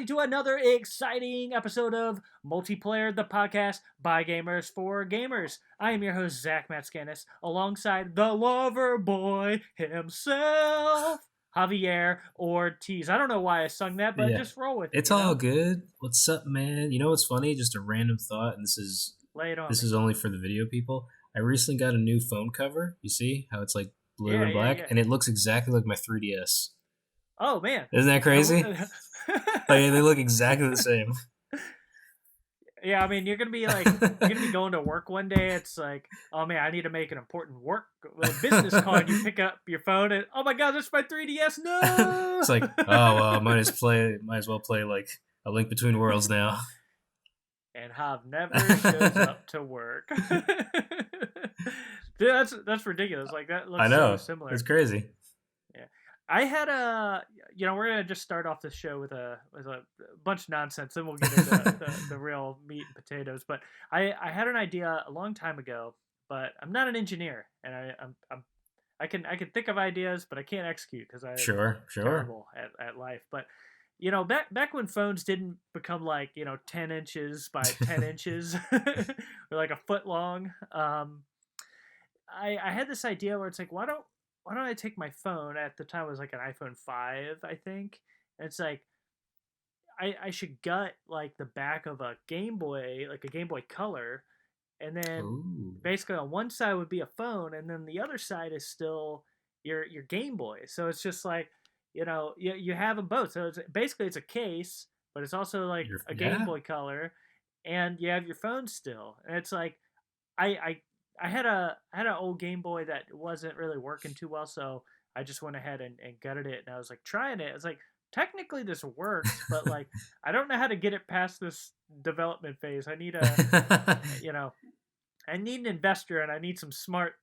everybody, to another exciting episode of Multiplayer, the podcast by gamers for gamers. I am your host, Zach Matscanis, alongside the lover boy himself, Javier Ortiz. I don't know why I sung that, but just roll with it. It's all good. What's up, man? You know what's funny? Just a random thought, and this is only for the video people. I recently got a new phone cover. You see how it's like blue and black, and it looks exactly like my 3DS. Oh man, isn't that crazy? Like, they look exactly the same. Yeah, I mean, you're gonna be going to work one day. It's like, oh man, I need to make an important business call. And you pick up your phone, and oh my god, that's my 3DS. No. It's like, oh well, might as well play like A Link Between Worlds now. And Hav never shows up to work. Dude, that's ridiculous. Like that looks so similar. It's crazy. Yeah. I had we're gonna just start off this show with a bunch of nonsense, then we'll get into the real meat and potatoes. But I had an idea a long time ago, but I'm not an engineer, and I can think of ideas, but I can't execute because I'm terrible at life. But back when phones didn't become like 10 inches by 10 inches or like a foot long, I had this idea where it's like, why don't I take my phone? At the time it was like an iPhone 5, I think. And it's like, I should gut like the back of a Game Boy, like a Game Boy Color, and then basically on one side would be a phone, and then the other side is still your Game Boy. So it's just like, you have them both. So it's a case, but it's also like a Game Boy Color, and you have your phone still. And it's like, I had an old Game Boy that wasn't really working too well, so I just went ahead and gutted it, and I was like trying it. I was like, technically this works, but like I don't know how to get it past this development phase. I need I need an investor, and I need some smart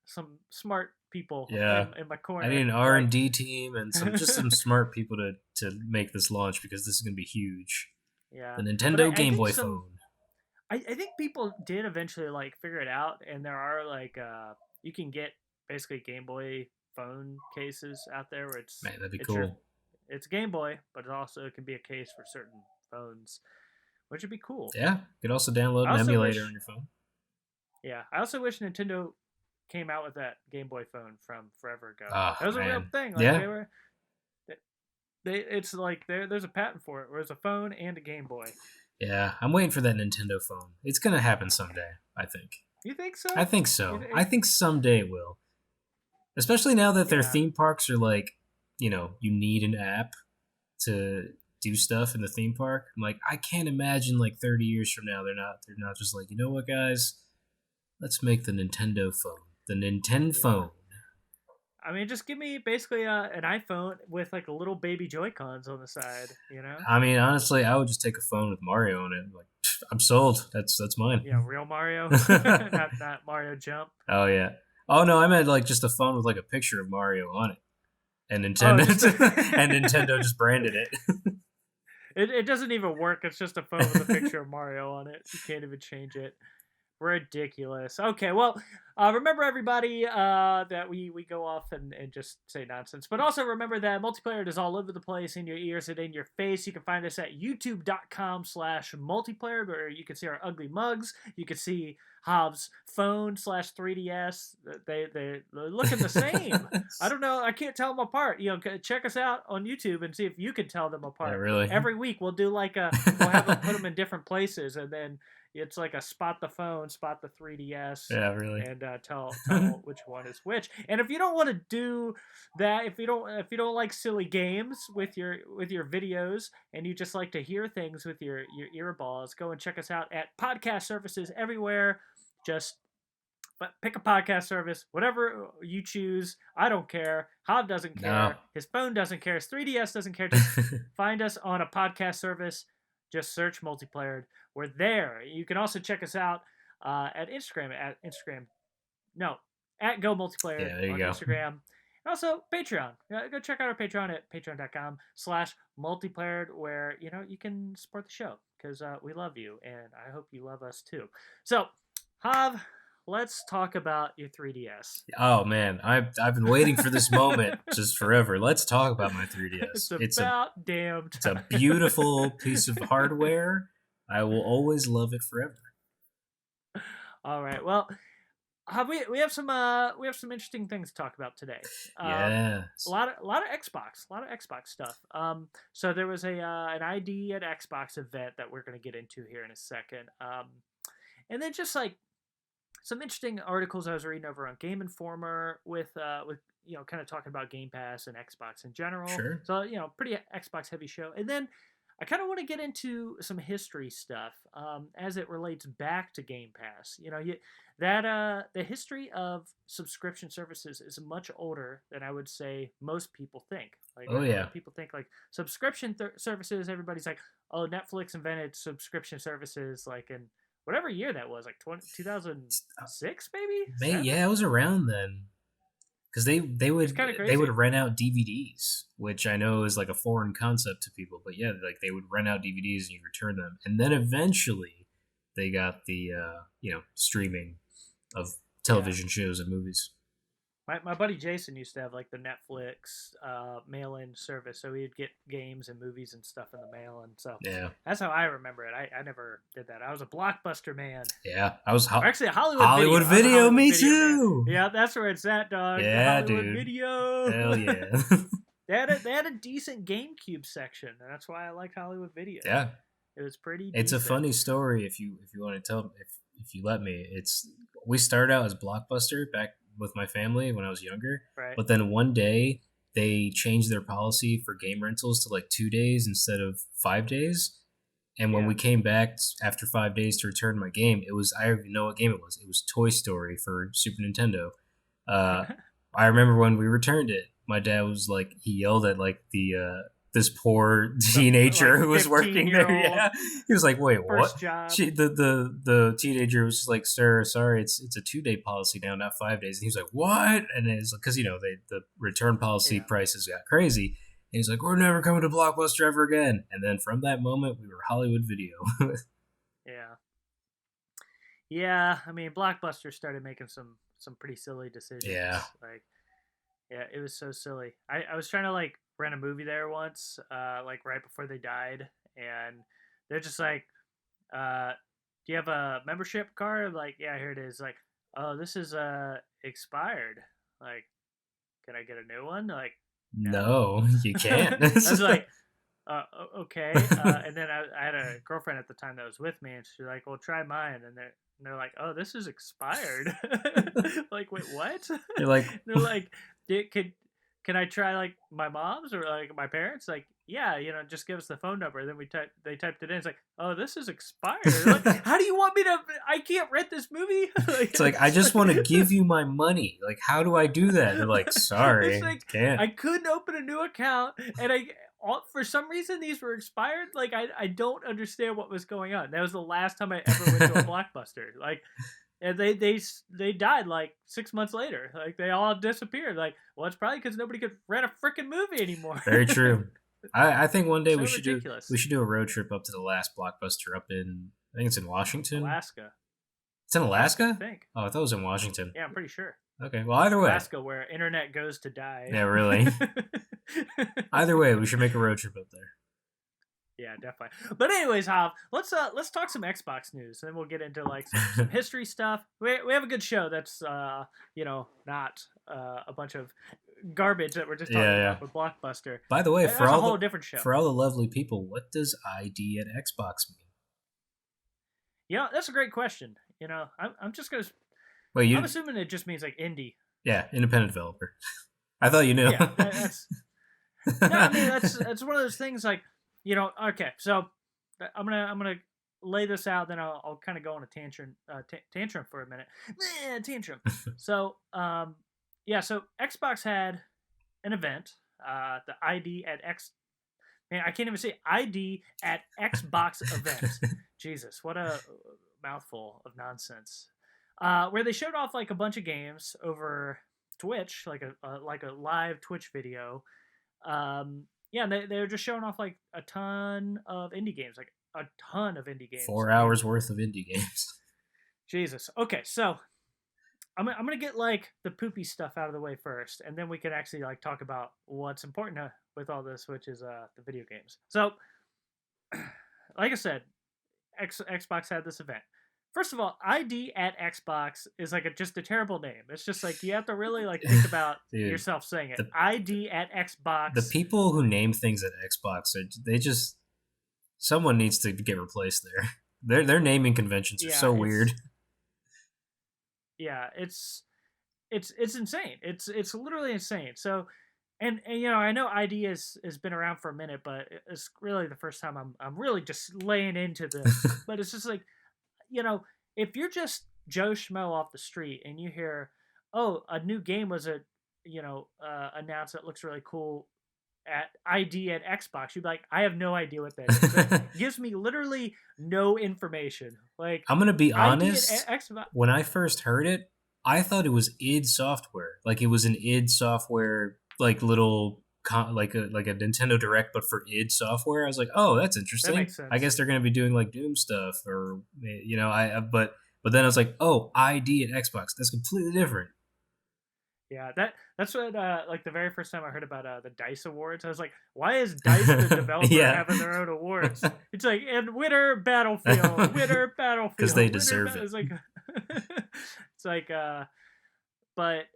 people in my corner. I need an R&D team and some smart people to make this launch, because this is going to be huge. Yeah. The Nintendo Game Boy phone. I think people did eventually like figure it out, and there are like you can get basically Game Boy phone cases out there where that'd be cool. It's Game Boy, but it can be a case for certain phones, which would be cool. Yeah, you could also download an emulator on your phone. Yeah, I also wish Nintendo came out with that Game Boy phone from forever ago. That was a real thing. Like, it's like there's a patent for it, where it's a phone and a Game Boy. Yeah, I'm waiting for that Nintendo phone. It's going to happen someday, I think. You think so? I think so. I think someday it will. Especially now that their theme parks are like, you need an app to do stuff in the theme park. I'm like, I can't imagine like 30 years from now they're not just like, you know what, guys? Let's make the Nintendo phone. The Nintendo phone. I mean, just give me basically an iPhone with like a little baby Joy-Cons on the side, I mean, honestly, I would just take a phone with Mario on it. Like, I'm sold. That's mine. Yeah, real Mario, not Mario Jump. Oh yeah. Oh no, I meant like just a phone with like a picture of Mario on it, and Nintendo and Nintendo just branded it. It doesn't even work. It's just a phone with a picture of Mario on it. You can't even change it. Ridiculous. Okay, well, remember everybody that we go off and just say nonsense, but also remember that Multiplayer is all over the place, in your ears and in your face. You can find us at youtube.com/multiplayer, where you can see our ugly mugs. You can see Hobbs' phone /3DS. They're looking the same. I don't know. I can't tell them apart. Check us out on YouTube and see if you can tell them apart. Yeah, really? Every week we'll do we'll have them put them in different places, and then it's like a spot the phone, spot the 3DS. Yeah, really. And tell which one is which. And if you don't want to do that, if you don't like silly games with your videos, and you just like to hear things with your earballs, go and check us out at podcast services everywhere. Just pick a podcast service, whatever you choose. I don't care. Hob doesn't care. No. His phone doesn't care. His 3DS doesn't care. Just find us on a podcast service. Just search Multiplayer. We're there. You can also check us out at Instagram at Go Multiplayer. Yeah, there you on go. Instagram. And also Patreon. Go check out our Patreon at patreon.com/multiplayer, where you can support the show, because we love you, and I hope you love us too. So, Hav, let's talk about your 3DS. Oh man, I've been waiting for this moment just forever. Let's talk about my It's 3DS. about damn It's a time. beautiful piece of hardware. I will always love it forever. All right. Well, we have some interesting things to talk about today. A Yes. lot of Xbox stuff. So there was an ID at Xbox event that we're going to get into here in a second. And then just like some interesting articles I was reading over on Game Informer with kind of talking about Game Pass and Xbox in general. Sure. So pretty Xbox heavy show. And then I kind of want to get into some history stuff as it relates back to Game Pass. The history of subscription services is much older than I would say most people think. Like, Oh yeah. people think like subscription services. Everybody's like, oh, Netflix invented subscription services like in whatever year that was, like 2006 maybe. Yeah, it was around then. Because they would rent out DVDs, which I know is like a foreign concept to people, but yeah, like they would rent out DVDs and you return them, and then eventually they got the streaming of television shows and movies. My buddy Jason used to have like the Netflix mail-in service, so he'd get games and movies and stuff in the mail, and so Yeah, that's how I remember it. I never did that. I was a Blockbuster man. yeah, I was actually a Hollywood Video. Me too. Man. Yeah, that's where it's at, dog. Yeah, Hollywood dude. Video. Hell yeah. They had a decent GameCube section, and that's why I liked Hollywood Video. Yeah, it was pretty. It's decent. a funny story if you want to tell if you let me. We started out as Blockbuster back with my family when I was younger, right. But then one day they changed their policy for game rentals to like 2 days instead of 5 days. And when we came back after 5 days to return my game, I don't even know what game it was. It was Toy Story for Super Nintendo. I remember when we returned it, my dad was like, he yelled at like this poor teenager who was working there. Yeah, he was like, "Wait, what?" Job. The teenager was just like, "Sir, sorry, it's a 2-day policy now, not 5 days." And he was like, "What?" And it's because the return policy prices got crazy. And he's like, "We're never coming to Blockbuster ever again." And then from that moment, we were Hollywood Video. Yeah. I mean, Blockbuster started making some pretty silly decisions. Yeah. Yeah, it was so silly. I was trying to like rent a movie there once, like right before they died, and they're just like, "Do you have a membership card?" Like, "Yeah, here it is." Like, "Oh, this is expired." Like, "Can I get a new one?" Like, no, you can't. I was like, "Okay." And then I had a girlfriend at the time that was with me, and she's like, "Well, try mine." And they're like, "Oh, this is expired." Like, wait, what? You're like, they're like, can I try like my mom's or like my parents? Like, yeah, just give us the phone number. And then they typed it in. It's like, "Oh, this is expired." Like, how do you want me to? I can't rent this movie. It's like, I just want to give you my money. Like, how do I do that? They're like, "Sorry, it's like, can't." I couldn't open a new account, and for some reason these were expired. Like, I don't understand what was going on. That was the last time I ever went to a Blockbuster. Like. And they died like 6 months later. Like, they all disappeared. Like, well, it's probably because nobody could rent a freaking movie anymore. Very true. I think one day so we should do a road trip up to the last Blockbuster up in, I think it's in Washington. Alaska. It's in Alaska? I think. Oh, I thought it was in Washington. Yeah, I'm pretty sure. Okay, well, either way. Alaska, where internet goes to die. Yeah, really. Either way, we should make a road trip up there. Yeah, definitely. But anyways, Hav, let's talk some Xbox news, and then we'll get into like some history stuff. We have a good show that's not a bunch of garbage that we're just talking about with Blockbuster. By the way, for a whole different show. For all the lovely people, what does ID at Xbox mean? Yeah, that's a great question. I'm just gonna. Wait, I'm assuming it just means like indie. Yeah, independent developer. I thought you knew. Yeah, I mean that's one of those things like. Okay, so I'm gonna lay this out, then I'll kind of go on a tantrum for a minute. Tantrum. So so Xbox had an event, the ID at X. Man, I can't even say ID at Xbox event. Jesus, what a mouthful of nonsense. Where they showed off like a bunch of games over Twitch, like a live Twitch video. Yeah, they were just showing off like a ton of indie games, like a ton of indie games. 4 hours worth of indie games. Jesus. Okay, so I'm gonna get like the poopy stuff out of the way first, and then we can actually like talk about what's important with all this, which is the video games. So, like I said, Xbox had this event. First of all, ID at Xbox is like just a terrible name. It's just like you have to really like think about Dude, yourself saying it. the ID at the Xbox. people who name things at Xbox they just someone needs to get replaced there. Their naming conventions are Yeah, so weird. it's insane. It's literally insane. So, and you know, I know ID has been around for a minute, but it's really the first time I'm really just laying into this. But it's just like, you know, if you're just Joe Schmo off the street and you hear, oh, a new game was announced that looks really cool at ID at Xbox, you'd be like, I have no idea what that is. It gives me literally no information. Like I'm gonna be ID honest. at Xbox. When I first heard it, I thought it was id Software. Like it was an id Software, like little like a Nintendo Direct, but for id Software. I was like, oh, that's That interesting. makes I sense. guess they're gonna be doing like Doom stuff, or but then I was like, oh, ID at Xbox. That's completely different. Yeah, that's what like the very first time I heard about the Dice Awards, I was like, why is Dice the developer Yeah, having their own awards? It's like and winner Battlefield, winner because they Battlefield, deserve it. It's like it's like but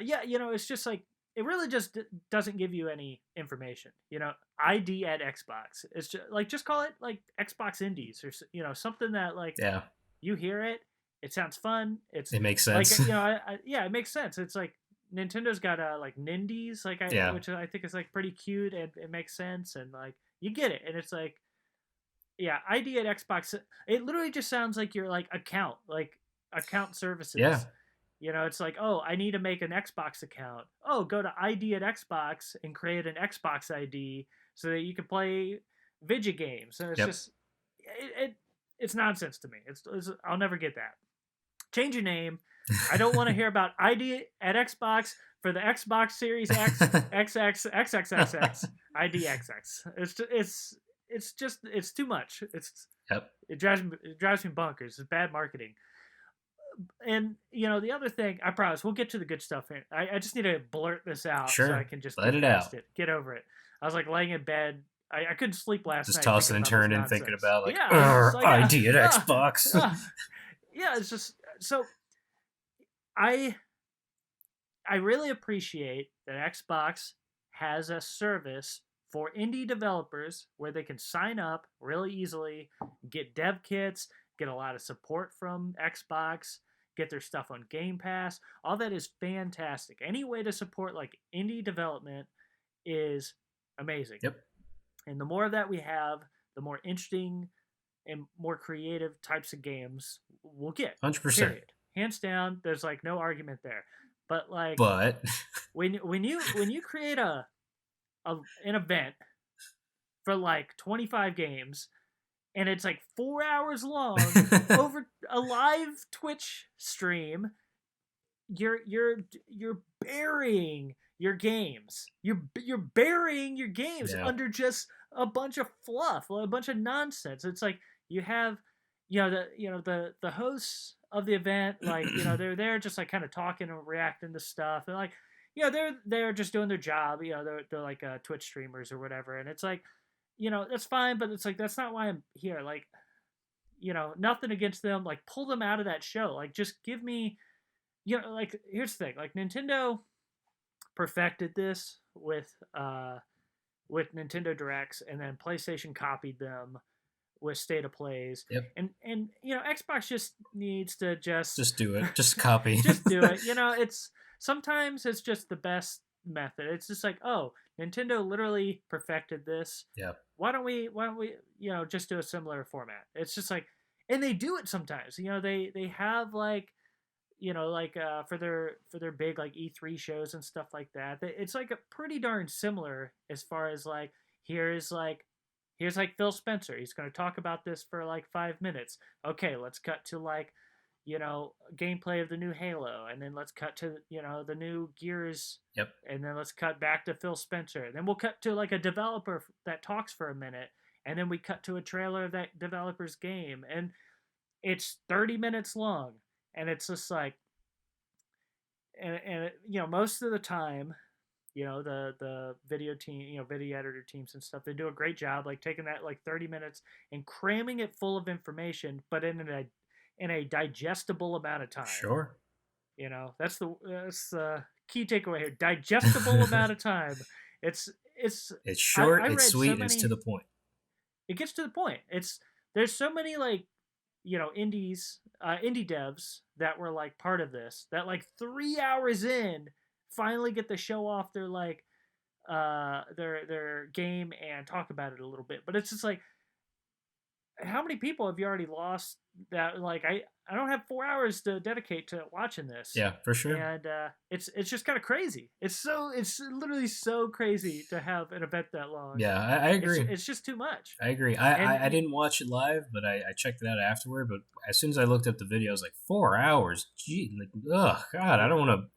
yeah, you know, it's just like it really just doesn't give you any information. You know, ID at Xbox. It's just call it like Xbox Indies or you know, something that like Yeah, you hear it, it sounds fun. It's it makes like sense. you know, yeah, it makes sense. It's like Nintendo's got like Nindies, Yeah, which I think is like pretty cute and it makes sense and like you get it and it's like yeah, ID at Xbox. It literally just sounds like your like account yeah. services. You know, it's like oh, I need to make an Xbox account. Oh, go to ID at Xbox and create an Xbox ID so that you can play video games. And it's Yep. just it's nonsense to me. I'll never get that. Change your name. I don't want to hear about ID at Xbox for the Xbox Series X, XX, XXXX, IDXX. It's too much. Yep. It drives me bonkers. It's bad marketing. And you know the other thing, I promise we'll get to the good stuff here. I just need to blurt this out so I Sure. can just Let get it out. past it, get over it. I was like laying in bed. I couldn't sleep last Just night thinking tossing and about this turning, thinking nonsense. about like, Yeah, I was just like, ID at Xbox. yeah, it's just so I I really appreciate that Xbox has a service for indie developers where they can sign up really easily, get dev kits, get a lot of support from Xbox, get their stuff on Game Pass. All that is fantastic. Any way to support like indie development is amazing. Yep. And the more that we have, the more interesting and more creative types of games we'll get. 100%. Period. Hands down, there's like no argument there. But like But when you create an event for like 25 games and it's like 4 hours long over a live Twitch stream, you're burying your games. You're burying your games yeah. under just a bunch of fluff, a bunch of nonsense. It's like you have, the hosts of the event, like they're there just like kind of talking and reacting to stuff, and like they're just doing their job. They're like Twitch streamers or whatever, and it's like that's fine, but it's like that's not why I'm here. Like nothing against them. Like pull them out of that show. Like just give me like here's the thing, like Nintendo perfected this with Nintendo Directs, and then PlayStation copied them with State of Plays. Yep. And Xbox just needs to just do it. Just copy. just do it. It's sometimes it's just the best method. It's just like, oh, Nintendo literally perfected this. Yeah. Why don't we just do a similar format? It's just like, and they do it sometimes. They have like for their big like E3 shows and stuff like that. It's like a pretty darn similar as far as like here's like Phil Spencer. He's going to talk about this for like 5 minutes. Okay, let's cut to like gameplay of the new Halo, and then let's cut to the new Gears. Yep. And then let's cut back to Phil Spencer. And then we'll cut to like a developer that talks for a minute, and then we cut to a trailer of that developer's game, and it's 30 minutes long. And it's just like, and most of the time, the video team, video editor teams and stuff, they do a great job like taking that like 30 minutes and cramming it full of information, but in a digestible amount of time. Sure. That's the key takeaway here. Digestible amount of time. It's it's It's I, short, I it's read so sweet, and it's to many. the point. It gets to the point. There's so many like indie devs that were like part of this that like 3 hours in finally get to show off their like their game and talk about it a little bit. But it's just like, how many people have you already lost that like I don't have 4 hours to dedicate to watching this. Yeah, for sure. And it's just kind of crazy. It's literally so crazy to have an event that long. Yeah, I agree. It's just too much. I agree. I didn't watch it live, but I checked it out afterward. But as soon as I looked up the video, I was like, 4 hours? Gee, like, oh, God, I don't want to.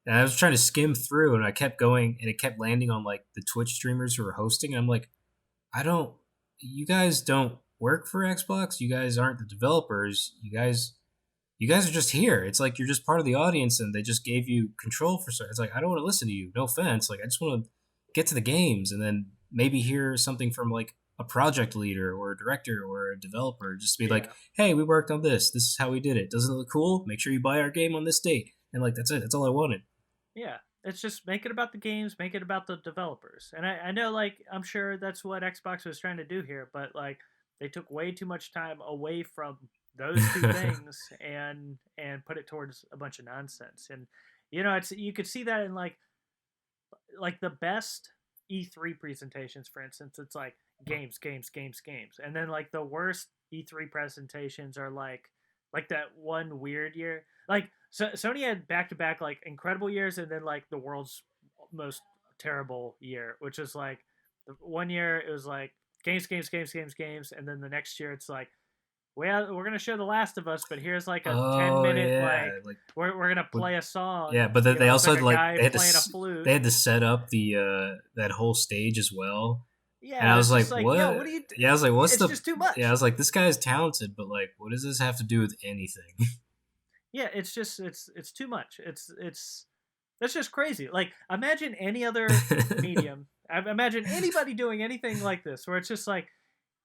And I was trying to skim through, and I kept going, and it kept landing on, like, the Twitch streamers who were hosting. And I'm like, you guys don't work for Xbox. You guys aren't the developers. You guys are just here. It's like you're just part of the audience, and they just gave you control for something. It's like, I don't want to listen to you. No offense. Like, I just want to get to the games, and then maybe hear something from like a project leader or a director or a developer, just to be like, hey, we worked on this. This is how we did it. Doesn't it look cool? Make sure you buy our game on this date. And like, that's it. That's all I wanted. Yeah, it's just make it about the games, make it about the developers. And I know, like, I'm sure that's what Xbox was trying to do here, but like, they took way too much time away from those two things and put it towards a bunch of nonsense. And it's you could see that in like the best E3 presentations, for instance. It's like games, games, games, games, and then like the worst E3 presentations are like that one weird year. Like, so Sony had back to back like incredible years, and then like the world's most terrible year, which is like the one year it was like games, games, games, games, games, and then the next year it's like, well, we're gonna show The Last of Us, but here's like a 10-minute like we're gonna play a song. Yeah, but they also like had they had playing a flute. They had to set up the that whole stage as well. Yeah, and I was like, what? what? Yo, what do you? Yeah, I was like, what's it's just too much. Yeah, I was like, this guy's talented, but like, what does this have to do with anything? Yeah, it's just it's too much. That's just crazy. Like, imagine any other medium. Imagine anybody doing anything like this, where it's just like,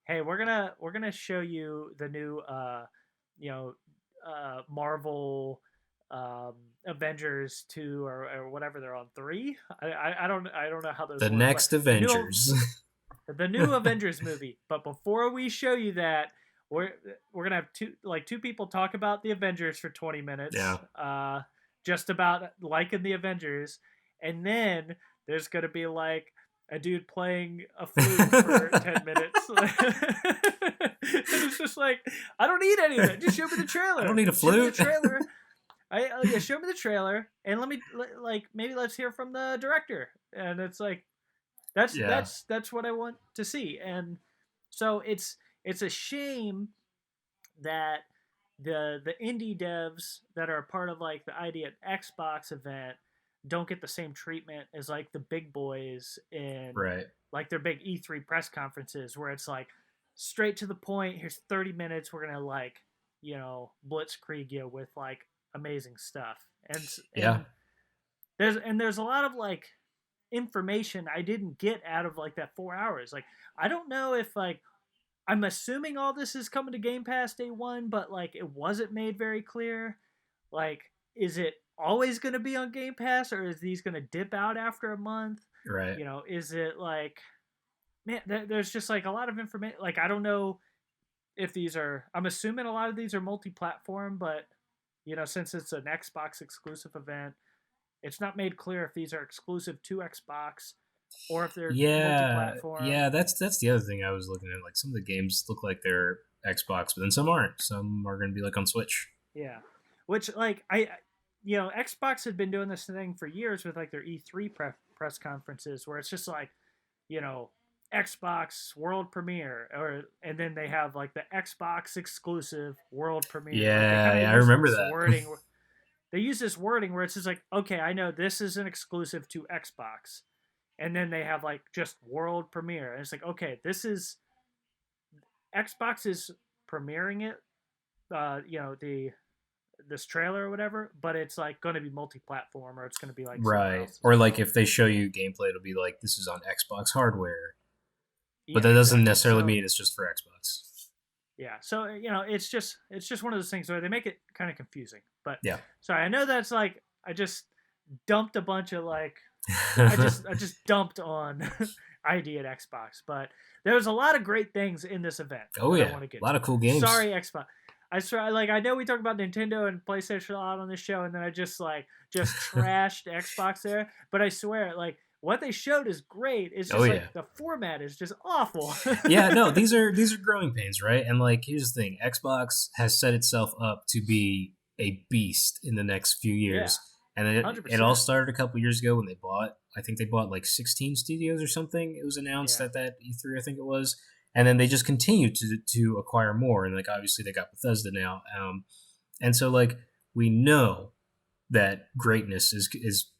hey, we're gonna show you the new Marvel Avengers 2 or whatever they're on, 3. I don't know how those the work, next Avengers. The new Avengers movie. But before we show you that, we're gonna have two people talk about the Avengers for 20 minutes. Yeah. Just about liking the Avengers, and then there's gonna be like a dude playing a flute for 10 minutes. It's just like, I don't need any of that. Just show me the trailer. I don't need a flute. Show me the trailer. Show me the trailer, and maybe let's hear from the director. And it's like, that's what I want to see. And so it's a shame that the indie devs that are part of like the ID at Xbox event don't get the same treatment as like the big boys in like their big E3 press conferences, where it's like straight to the point. Here's 30 minutes. We're gonna like blitzkrieg you with like amazing stuff. And there's a lot of like information I didn't get out of like that 4 hours. Like, I don't know if like, I'm assuming all this is coming to Game Pass day one, but like it wasn't made very clear. Like, is it always going to be on Game Pass, or is these going to dip out after a month? Right. Is it like, man, there's just like a lot of information. Like, I don't know if these are, I'm assuming a lot of these are multi-platform, but since it's an Xbox exclusive event, it's not made clear if these are exclusive to Xbox or if they're multi-platform. Yeah, that's the other thing I was looking at. Like, some of the games look like they're Xbox, but then some aren't. Some are going to be like on Switch. Yeah, which like Xbox had been doing this thing for years with like their E3 press conferences, where it's just like, Xbox world premiere, and then they have like the Xbox exclusive world premiere. Yeah, I remember that wording. They use this wording where it's just like, okay, I know this is an exclusive to Xbox, and then they have like just world premiere, and it's like, okay, this is Xbox is premiering it, the this trailer or whatever, but it's like going to be multi-platform, or it's going to be like somewhere Right. else as Or like well. if they show you gameplay, it'll be like this is on Xbox hardware, but Yeah, that doesn't exactly. necessarily So mean it's just for Xbox. yeah, so it's just one of those things where they make it kind of confusing. But Yeah. sorry, I know that's like I just dumped a bunch of like I just dumped on ID at Xbox, but there was a lot of great things in this event Oh that I yeah, want to a get lot to. of cool games. Sorry, Xbox. I swear, like I know we talk about Nintendo and PlayStation a lot on this show, and then I just trashed Xbox there. But I swear, like what they showed is great. It's Oh just yeah. like the format is just awful. Yeah, no, these are growing pains, right? And like here's the thing, Xbox has set itself up to be a beast in the next few Yeah, years. And hundred it all percent. started a couple years ago when they bought, I think they bought like 16 studios or something. It was announced Yeah, at that E3, I think it was. And then they just continued to acquire more. And like obviously they got Bethesda now. And so like we know that greatness is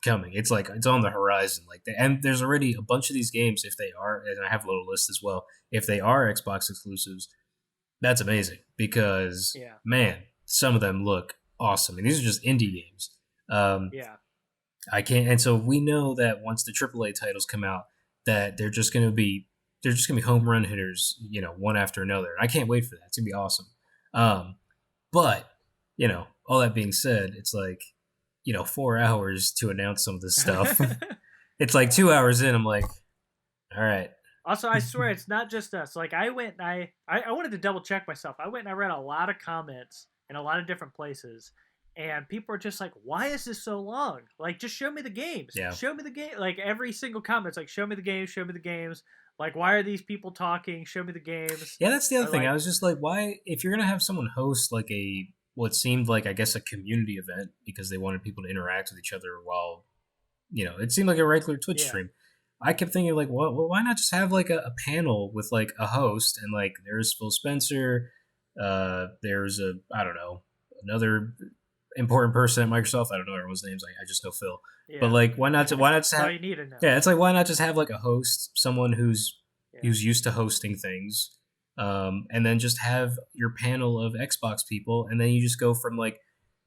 coming. It's like it's on the horizon. Like and there's already a bunch of these games. If they are, and I have a little list as well. If they are Xbox exclusives, that's amazing because yeah, man, some of them look awesome. And these are just indie games. Um, yeah, I can't, and so we know that once the AAA titles come out, that they're just gonna be home run hitters, one after another. And I can't wait for that. It's gonna be awesome. But all that being said, it's like 4 hours to announce some of this stuff. It's like 2 hours in. I'm like, all right. Also, I swear it's not just us. Like I went, I wanted to double check myself. I went and I read a lot of comments in a lot of different places, and people are just like, "Why is this so long? Like, just show me the games. Yeah. Show me the game." Like every single comment's like, "Show me the games. Show me the games." Like, why are these people talking? Show me the games. Yeah, that's the other Or thing. I like, was just like, why, if you're gonna have someone host like what seemed like, I guess, a community event because they wanted people to interact with each other while, it seemed like a regular Twitch yeah, stream. I kept thinking like, well, why not just have like a panel with like a host and like there's Phil Spencer, there's I don't know, another important person at Microsoft. I don't know everyone's names. I just know Phil. But yeah. like, why not just That's all have, you need to know. yeah, it's like why not just have like a host, someone who's Yeah, who's used to hosting things, and then just have your panel of Xbox people, and then you just go from like,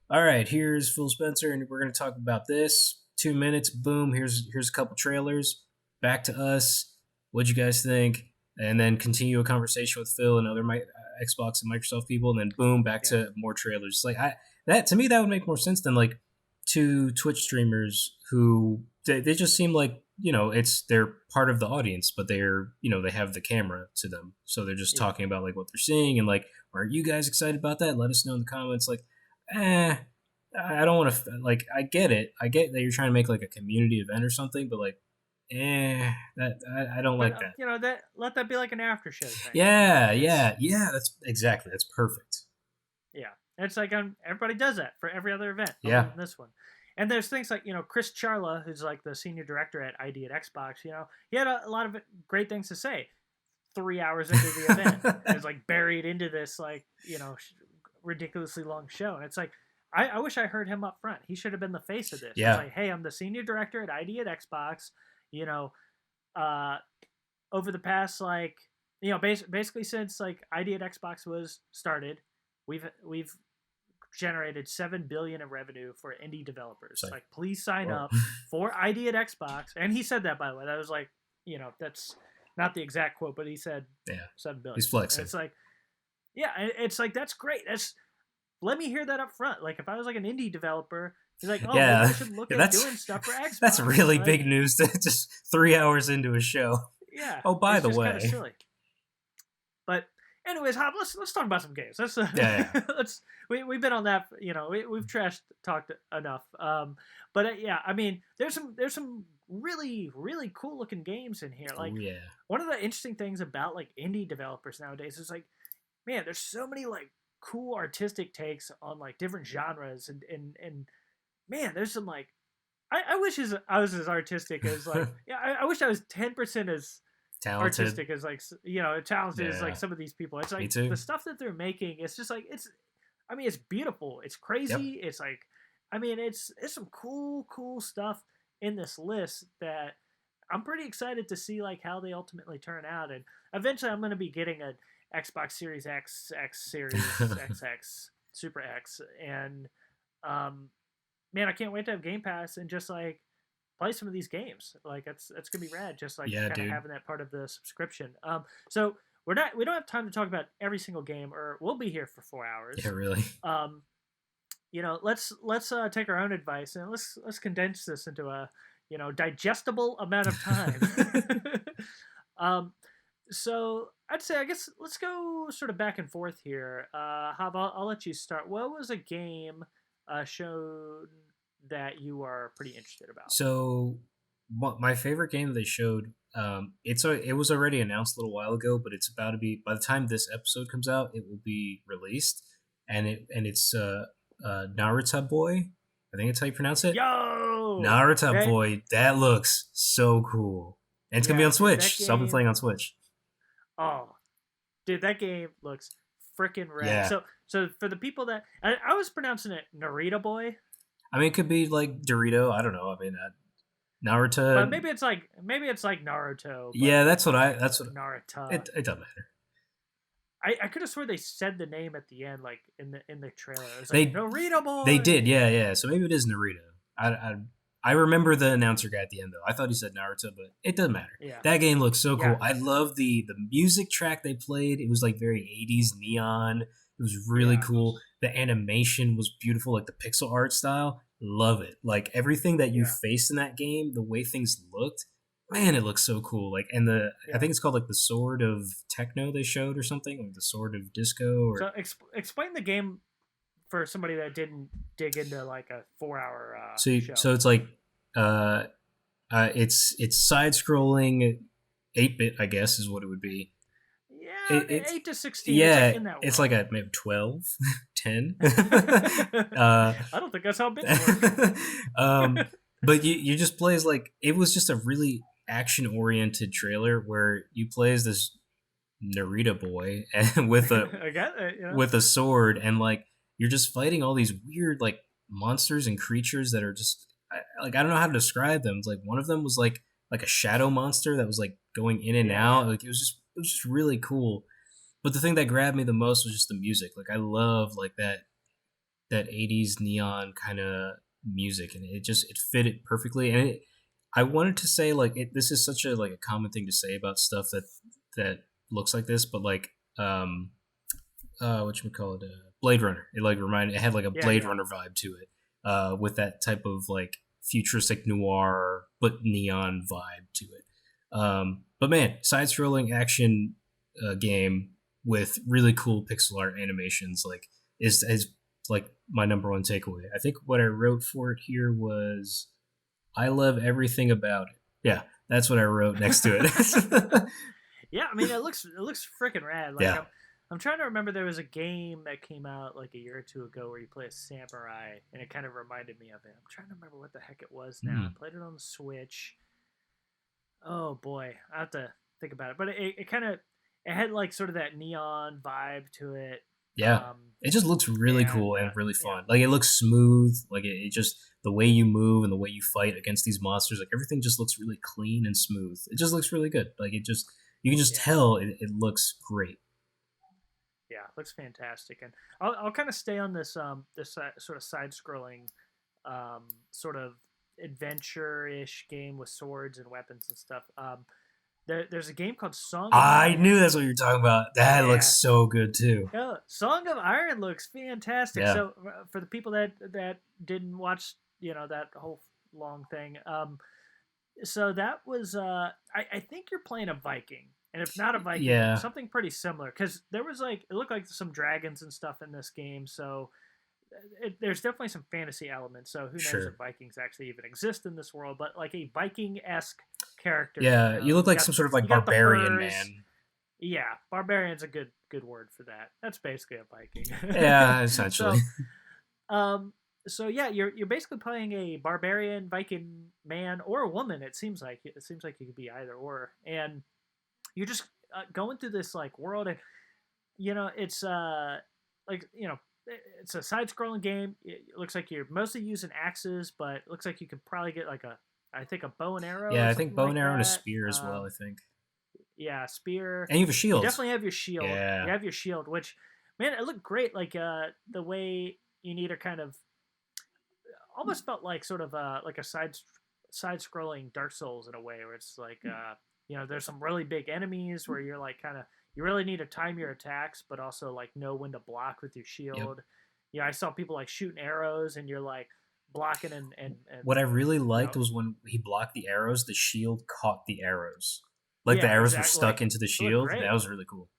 all right, here's Phil Spencer, and we're going to talk about this. 2 minutes, boom. Here's a couple trailers. Back to us. What'd you guys think? And then continue a conversation with Phil and other Xbox and Microsoft people, and then boom, back yeah, to more trailers. Like that to me, that would make more sense than like two Twitch streamers who they just seem like they're part of the audience, but they have the camera to them, so they're just yeah. talking about like what they're seeing and like, are you guys excited about that? Let us know in the comments. Like, eh, I don't want to like. I get it. I get that you're trying to make like a community event or something, but like, that I don't But like that. that let that be like an after show thing. Yeah, It's yeah. That's perfect. Yeah, it's like everybody does that for every other event other Yeah, than this one. And there's things like Chris Charla, who's like the senior director at ID at Xbox. He had a lot of great things to say. 3 hours into the event, and it's like buried into this like ridiculously long show, and it's like I wish I heard him up front. He should have been the face of this. It's yeah, like, hey, I'm the senior director at ID at Xbox. You know, uh, over the past like basically since like ID at Xbox was started, we've generated 7 billion in revenue for indie developers. it's like, Like, please sign whoa. up for ID at Xbox. And he said that, by the way. That was like, that's not the exact quote, but he said Yeah, 7 billion. he's And flexing. it's like, yeah, it's like that's great. Let me hear that up front. Like if I was like an indie developer, he's like, oh, maybe Yeah, I should look yeah, at doing stuff for Xbox. that's really Like, big news. To just 3 hours into a show. yeah, Oh, by it's the just kind of way, silly. But anyways, Hop, let's talk about some games. yeah, We've been on that. We've talked enough. But yeah, I mean, there's some really really cool looking games in here. Like oh yeah, one of the interesting things about like indie developers nowadays is like, man, there's so many like cool artistic takes on like different genres and man, there's some like I wish I was as artistic as like yeah I wish I was 10% as talented. artistic as like talented as like Yeah, some of these people. It's me like too. the stuff that they're making. It's just like I mean, it's beautiful. It's Yep. crazy. It's like, I mean, it's some cool stuff in this list that I'm pretty excited to see like how they ultimately turn out. And eventually, I'm going to be getting an Xbox Series X, X Series XX Super X, and man, I can't wait to have Game Pass and just like play some of these games. Like that's gonna be rad. Just like Yeah, kind of dude. having that part of the subscription. So we don't have time to talk about every single game, or we'll be here for 4 hours. Yeah, really. Let's take our own advice and let's condense this into a digestible amount of time. um, so I'd say I guess let's go sort of back and forth here. How about I'll let you start. What was a game shown that you are pretty interested about? So, my favorite game they showed, it was already announced a little while ago, but it's about to be, by the time this episode comes out, it will be released, and it's Naruto Boy. I think that's how you pronounce it. Yo, Naruto Boy. That looks so cool, and it's gonna be on Switch. So I'll be playing on Switch. Oh, dude, that game looks freaking rad. Yeah. So for the people that I was pronouncing it Narita Boy. I mean, it could be like Dorito. I don't know. I mean, Naruto. But maybe it's like Naruto. Yeah, that's what Naruto. It doesn't matter. I could have swore they said the name at the end, like in the trailer. It was like Narita Boy. They did, yeah. So maybe it is Naruto. I remember the announcer guy at the end though. I thought he said Naruto, but it doesn't matter. Yeah. That game looks so cool. Yeah. I love the music track they played. It was like very 80s neon. It was really cool. The animation was beautiful, like the pixel art style. Love it. Like everything that you faced in that game, the way things looked, man, it looks so cool. Like, and I think it's called like the Sword of Techno they showed or something, or the Sword of Disco. Or so explain the game for somebody that didn't dig into like a 4-hour show. So it's like it's side scrolling 8-bit, I guess is what it would be. Yeah, 8 to 16. Yeah, it's like a maybe 12, 10. I don't think that's how big it works. But you just play as like, it was just a really action oriented trailer where you play as this Narita boy and with a sword, and like you're just fighting all these weird like monsters and creatures that are just like, I don't know how to describe them. It's like one of them was like a shadow monster that was like going in and out. Like it was just really cool. But the thing that grabbed me the most was just the music. Like I love like that 80s neon kind of music, and it fit it perfectly. And I wanted to say like this is such a like a common thing to say about stuff that looks like this, but like whatchamacallit, Blade Runner. It had like a Blade Runner vibe to it, with that type of like futuristic noir but neon vibe to it. But man, side-scrolling action game with really cool pixel art animations like is like my number one takeaway. I think what I wrote for it here was, I love everything about it. Yeah, that's what I wrote next to it. Yeah, I mean it looks freaking rad. Like I'm trying to remember, there was a game that came out like a year or two ago where you play a samurai, and it kind of reminded me of it. I'm trying to remember what the heck it was now. I played it on the Switch. Oh boy, I have to think about it. But it had like sort of that neon vibe to it. Yeah, it just looks really cool and really fun. Like it looks smooth. Like it just, the way you move and the way you fight against these monsters, like everything just looks really clean and smooth. It just looks really good. Like you can just tell it looks great. Yeah, it looks fantastic. And I'll kind of stay on this sort of side-scrolling sort of adventure-ish game with swords and weapons and stuff. There's a game called Song of I Iron. knew that's what you're talking about. That looks so good too. Yeah, Song of Iron looks fantastic. Yeah. So for the people that didn't watch, that whole long thing, so that was I think you're playing a Viking. And if not a Viking, something pretty similar. Because there was it looked like some dragons and stuff in this game. So there's definitely some fantasy elements. So who knows if Vikings actually even exist in this world? But like a Viking-esque character. Yeah, you look like some sort of like barbarian man. Yeah, barbarian's a good word for that. That's basically a Viking. Yeah, essentially. So yeah, you're basically playing a barbarian Viking man or a woman. It seems like you could be either or, and you're just going through this like world, and it's it's a side-scrolling game. It looks like you're mostly using axes, but it looks like you could probably get like a bow and arrow. Yeah, I think bow and arrow and a spear as well. I think. Yeah, spear. And you have a shield. You definitely have your shield. Yeah. You have your shield, which Man, it looked great. Like the way you need to kind of almost felt like sort of like a side scrolling Dark Souls in a way, where it's like there's some really big enemies where you're like kind of you really need to time your attacks, but also like know when to block with your Yep. shield. Yeah, I saw people like shooting arrows, and you're like blocking and What I really you know liked was when he blocked the arrows, the shield caught the arrows. Like the yeah, arrows were exactly. stuck Like into the it looked shield. That great. was really cool.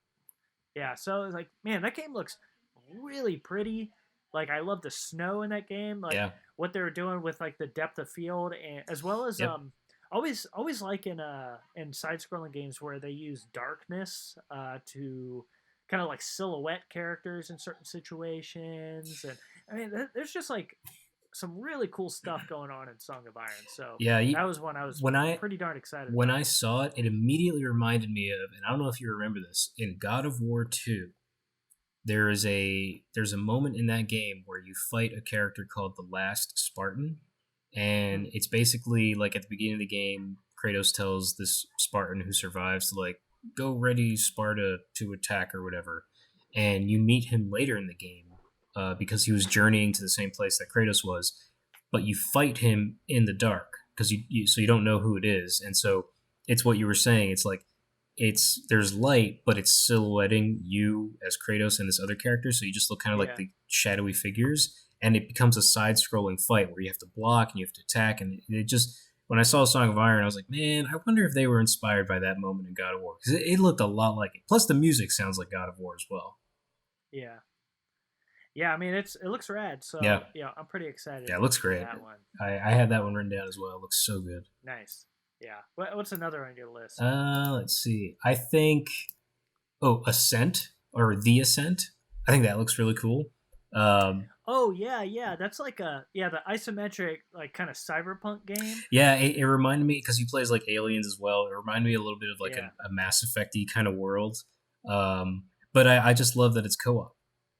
Yeah, so it's like, man, that game looks really pretty. Like I love the snow in that game. Like Yeah. what they were doing with like the depth of field, and as well as Yep. always like in side scrolling games where they use darkness to kind of like silhouette characters in certain situations. And I mean there's just like some really cool stuff going on in Song of Iron. So Yeah. that was one I was When I pretty darn excited when about. I saw it, it immediately reminded me of, and I don't know if you remember this, in God of War 2, there's a moment in that game where you fight a character called the Last Spartan, and Hmm. it's basically like at the beginning of the game, Kratos tells this Spartan who survives to like go ready Sparta to attack or whatever, and you meet him later in the game because he was journeying to the same place that Kratos was, but you fight him in the dark because so you don't know who it is, and so it's what you were saying. It's like there's light, but it's silhouetting you as Kratos and this other character, so you just look kind of like Yeah. the shadowy figures, and it becomes a side-scrolling fight where you have to block and you have to attack, and it just when I saw Song of Iron, I was like, man, I wonder if they were inspired by that moment in God of War because it looked a lot like it. Plus, the music sounds like God of War as well. Yeah. Yeah, I mean it looks rad, Yeah, so yeah, I'm pretty excited yeah, it looks for great. that one. I had that one written down as well. It looks so good. Nice. Yeah. What's another on your list? Let's see. I think Ascent or The Ascent. I think that looks really cool. Um, Oh yeah, yeah. That's like the isometric like kind of cyberpunk game. yeah, it reminded me because he plays like aliens as well. It reminded me a little bit of like Yeah. a Mass Effecty kind of world. But I just love that it's co-op.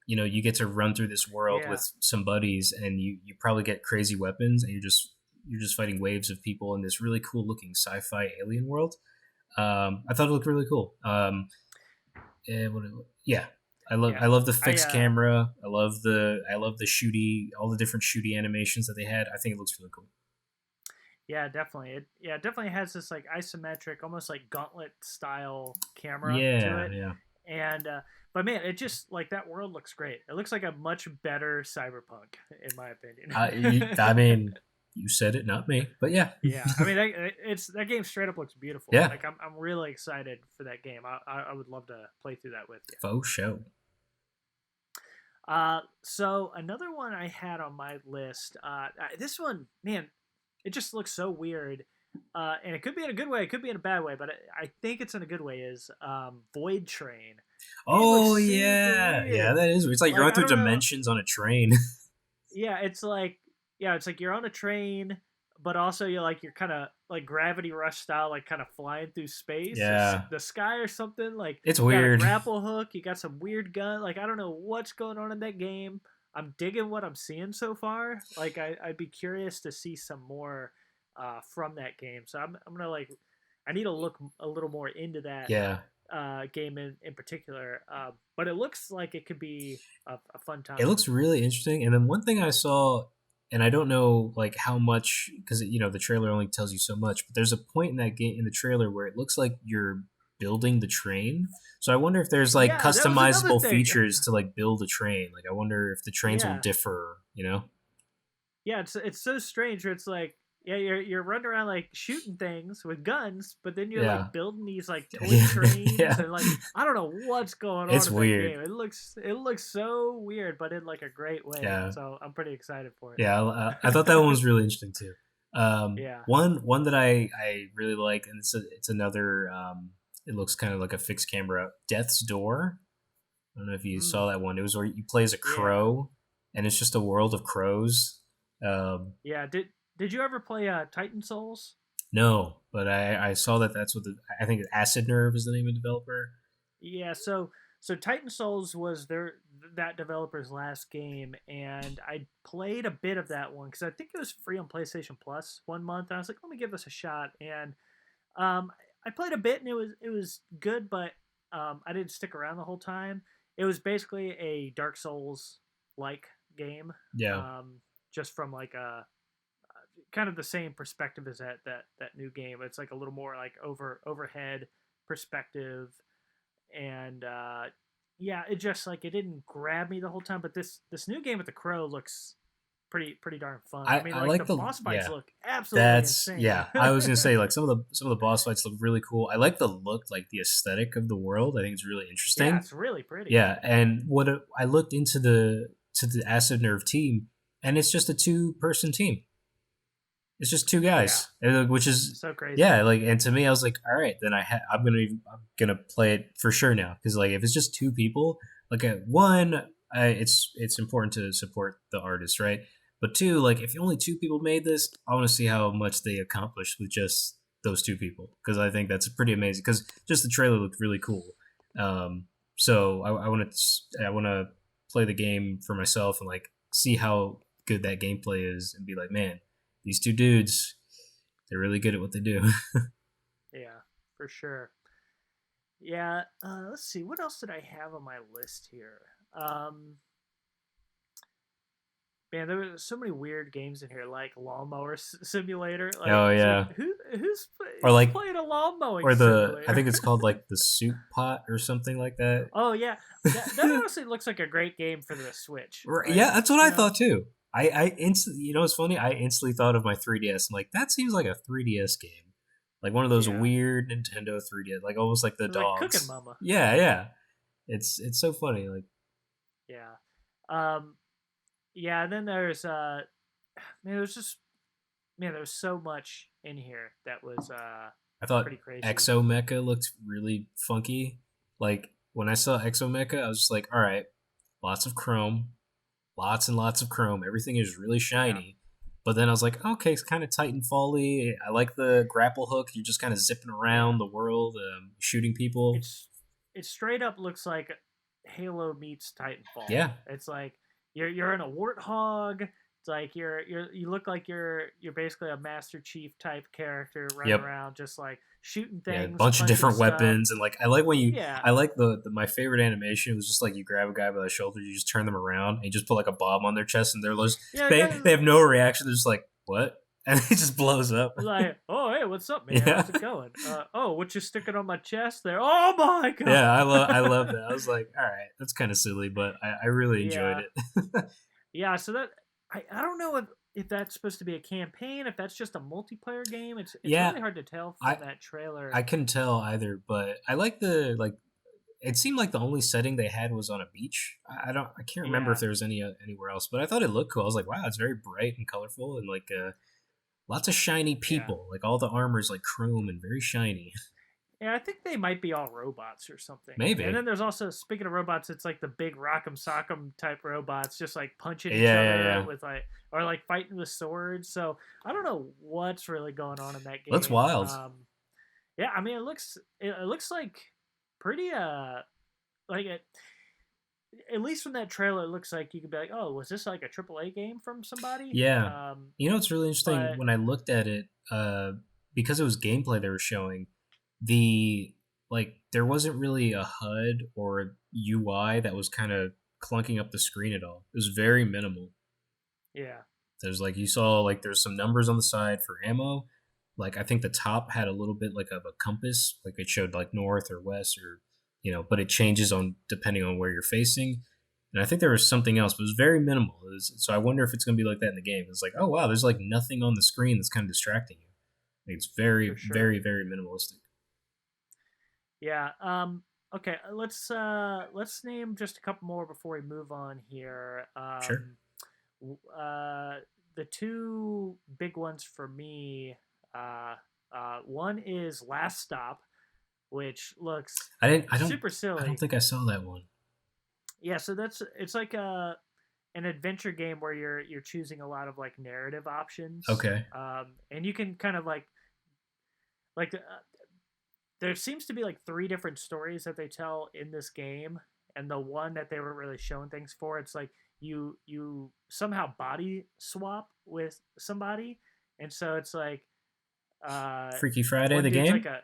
You know, you get to run through this world Yeah. with some buddies, and you probably get crazy weapons, and you're just fighting waves of people in this really cool looking sci-fi alien world. I thought it looked really cool. Yeah, Yeah. I love the I fixed camera. I love the shooty all the different shooty animations that they had. I think it looks really cool. yeah, definitely. It definitely has this like isometric almost like gauntlet style camera to Yeah, it. yeah. And but man, it just like that world looks great. It looks like a much better cyberpunk in my opinion. I mean, you said it, not me, but yeah, Yeah, I mean, that game straight up looks beautiful. yeah, Like I'm really excited for that game. I would love to play through that with you. faux show. So another one I had on my list. This one, man, it just looks so weird. And it could be in a good way, it could be in a bad way, but I think it's in a good way. Is Void Train? It looks Oh super yeah, yeah, weird. that is. It's like you're Like going I through don't know. dimensions on a train. Yeah, it's like you're on a train, but also you're kind of like Gravity Rush style, like kind of flying through space or Yeah, the sky or something. Like it's you got a weird. grapple hook, you got some weird gun. Like I don't know what's going on in that game. I'm digging what I'm seeing so far. Like I'd be curious to see some more from that game. So I'm gonna like I need to look a little more into that Yeah, game in particular. But it looks like it could be a fun it time. looks really interesting. And then one thing I saw, and I don't know like how much because the trailer only tells you so much, but there's a point in that game in the trailer where it looks like you're building the train. So I wonder if there's like Yeah, that was another customizable thing. features to like build a train. Like I wonder if the trains will Yeah, differ. You know? yeah, it's so strange. Where it's like, yeah, you're running around like shooting things with guns, but then you're Yeah, like building these like toy yeah, trains, yeah. and like I don't know what's going on It's in that weird. game. It looks so weird, but in like a great way. Yeah, So I'm pretty excited for it. yeah. I thought that one was really interesting too. Yeah. One that I really like, and it's another. It looks kind of like a fixed camera. Death's Door. I don't know if you Mm, saw that one. It was where you play as a yeah. crow, and it's just a world of crows. Yeah. Did you ever play Titan Souls? No, but I saw that that's what I think Acid Nerve is the name of the developer. Yeah, so Titan Souls was that developer's last game, and I played a bit of that one because I think it was free on PlayStation Plus 1 month. And I was like, let me give this a shot, and um, I played a bit, and it was good, but I didn't stick around the whole time. it was basically a Dark Souls like game, Yeah. um, just from like a kind of the same perspective as that new game. It's like a little more like overhead perspective, and yeah, it just like it didn't grab me the whole time. But this new game with the crow looks pretty darn fun. I mean, I like the like the boss fights yeah. look absolutely That's insane. yeah. I was gonna say like some of the boss fights look really cool. I like the look, like the aesthetic of the world. I think it's really Yeah, interesting. it's really pretty. Yeah, and I looked into the Acid Nerve team, and it's just a 2-person team. It's just two Yeah, guys, which is so crazy. yeah. Like, and to me, I was like, all right, then I'm gonna play it for sure now because like if it's just 2 people, like one, it's important to support the artist, right? But 2, like if only 2 people made this, I want to see how much they accomplished with just those 2 people because I think that's pretty amazing. Because just the trailer looked really cool. Um, so I want to play the game for myself and like see how good that gameplay is and be like, man, these 2 dudes, they're really good at what they do. Yeah, for sure. Yeah, let's see. What else did I have on my list here? Um, Man, there were so many weird games in here, like Lawnmower Simulator. Like, Oh it's like yeah, or who's like playing a lawn mowing or I simulator? think it's called like the soup pot or something like that. Oh yeah, that honestly looks like a great game for the Switch. Yeah, Like, that's what you I know, thought too. I instantly, you know, what's funny? I instantly thought of my 3DS. I'm like, that seems like a 3DS game, like one of those yeah, weird Nintendo 3DS, like almost like the it's like Cooking dogs. Mama. Yeah, yeah. It's so funny. Like Yeah, um, yeah. And then there's man, there's just man, there's so much in here that was I thought pretty crazy. Exo Mecha looked really funky. Like when I saw Exo Mecha, I was just like, all right, lots of chrome, lots and lots of chrome. Everything is really Yeah, shiny. But then I was like, okay, it's kind of Titanfall-y. I like the grapple hook. You're just kind of zipping yeah. around the world, shooting people. It's it straight up looks like Halo meets Titanfall. Yeah, It's like you're in a warthog. It's like you look like you're basically a Master Chief type character running yep, around just like shooting yeah. A things, bunch of punching different stuff. weapons, and like I like when you. Yeah, I like the my favorite animation was just like you grab a guy by the shoulder, you just turn them around, and you just put like a bomb on their chest, and they're just yeah. Guys, they have no reaction. They're just like what, and it just blows up. like, oh hey, what's up, man? Yeah. How's it going? Oh, what you sticking on my chest there? Oh my god. Yeah, I love that. I was like, all right, that's kind of silly, but I really enjoyed Yeah, it. yeah. So that I don't know if that's supposed to be a campaign, if that's just a multiplayer game. It's Yeah, really hard to tell from I that trailer. I couldn't tell either, but I like the like. It seemed like the only setting they had was on a beach. I can't remember if Yeah, there was anywhere else, but I thought it looked cool. I was like, wow, it's very bright and colorful, and like lots of shiny yeah, people. Like all the armor is like chrome and very shiny. yeah. I think they might be all robots or something. And Maybe. then there's also, speaking of robots, it's like the big Rock'em Sock'em type robots, just like punching Yeah, each yeah, other yeah. with like or like fighting with swords. So I don't know what's really going on in that Looks game. wild. Yeah, I mean it looks like pretty like it. At least from that trailer, it looks like you could be like, "Oh, was this like a AAA game from somebody?" Yeah. You know what's really interesting But when I looked at it, because it was gameplay they were showing, the like there wasn't really a HUD or UI that was kind of clunking up the screen at all. It was very minimal. yeah, There's like you saw like there's some numbers on the side for ammo. Like I think the top had a little bit like of a compass, like it showed like north or west or but it changes on depending on where you're facing. And I think there was something else, but it was very minimal. So I wonder if it's going to be like that in the game. It's like, oh wow, there's like nothing on the screen that's kind of distracting you. Like, it's for very, sure. very, very minimalistic. Yeah. Okay. Let's name just a couple more before we move on here. Sure. The two big ones for me. One is Last Stop, which looks I didn't. super I don't silly. think I saw that one. Yeah. So it's like an adventure game where you're choosing a lot of like narrative options. Okay. And you can kind of like there seems to be like three different stories that they tell in this game, and the one that they were really showing things for, it's like you somehow body swap with somebody, and so it's like Freaky Friday, one the dude's like game. a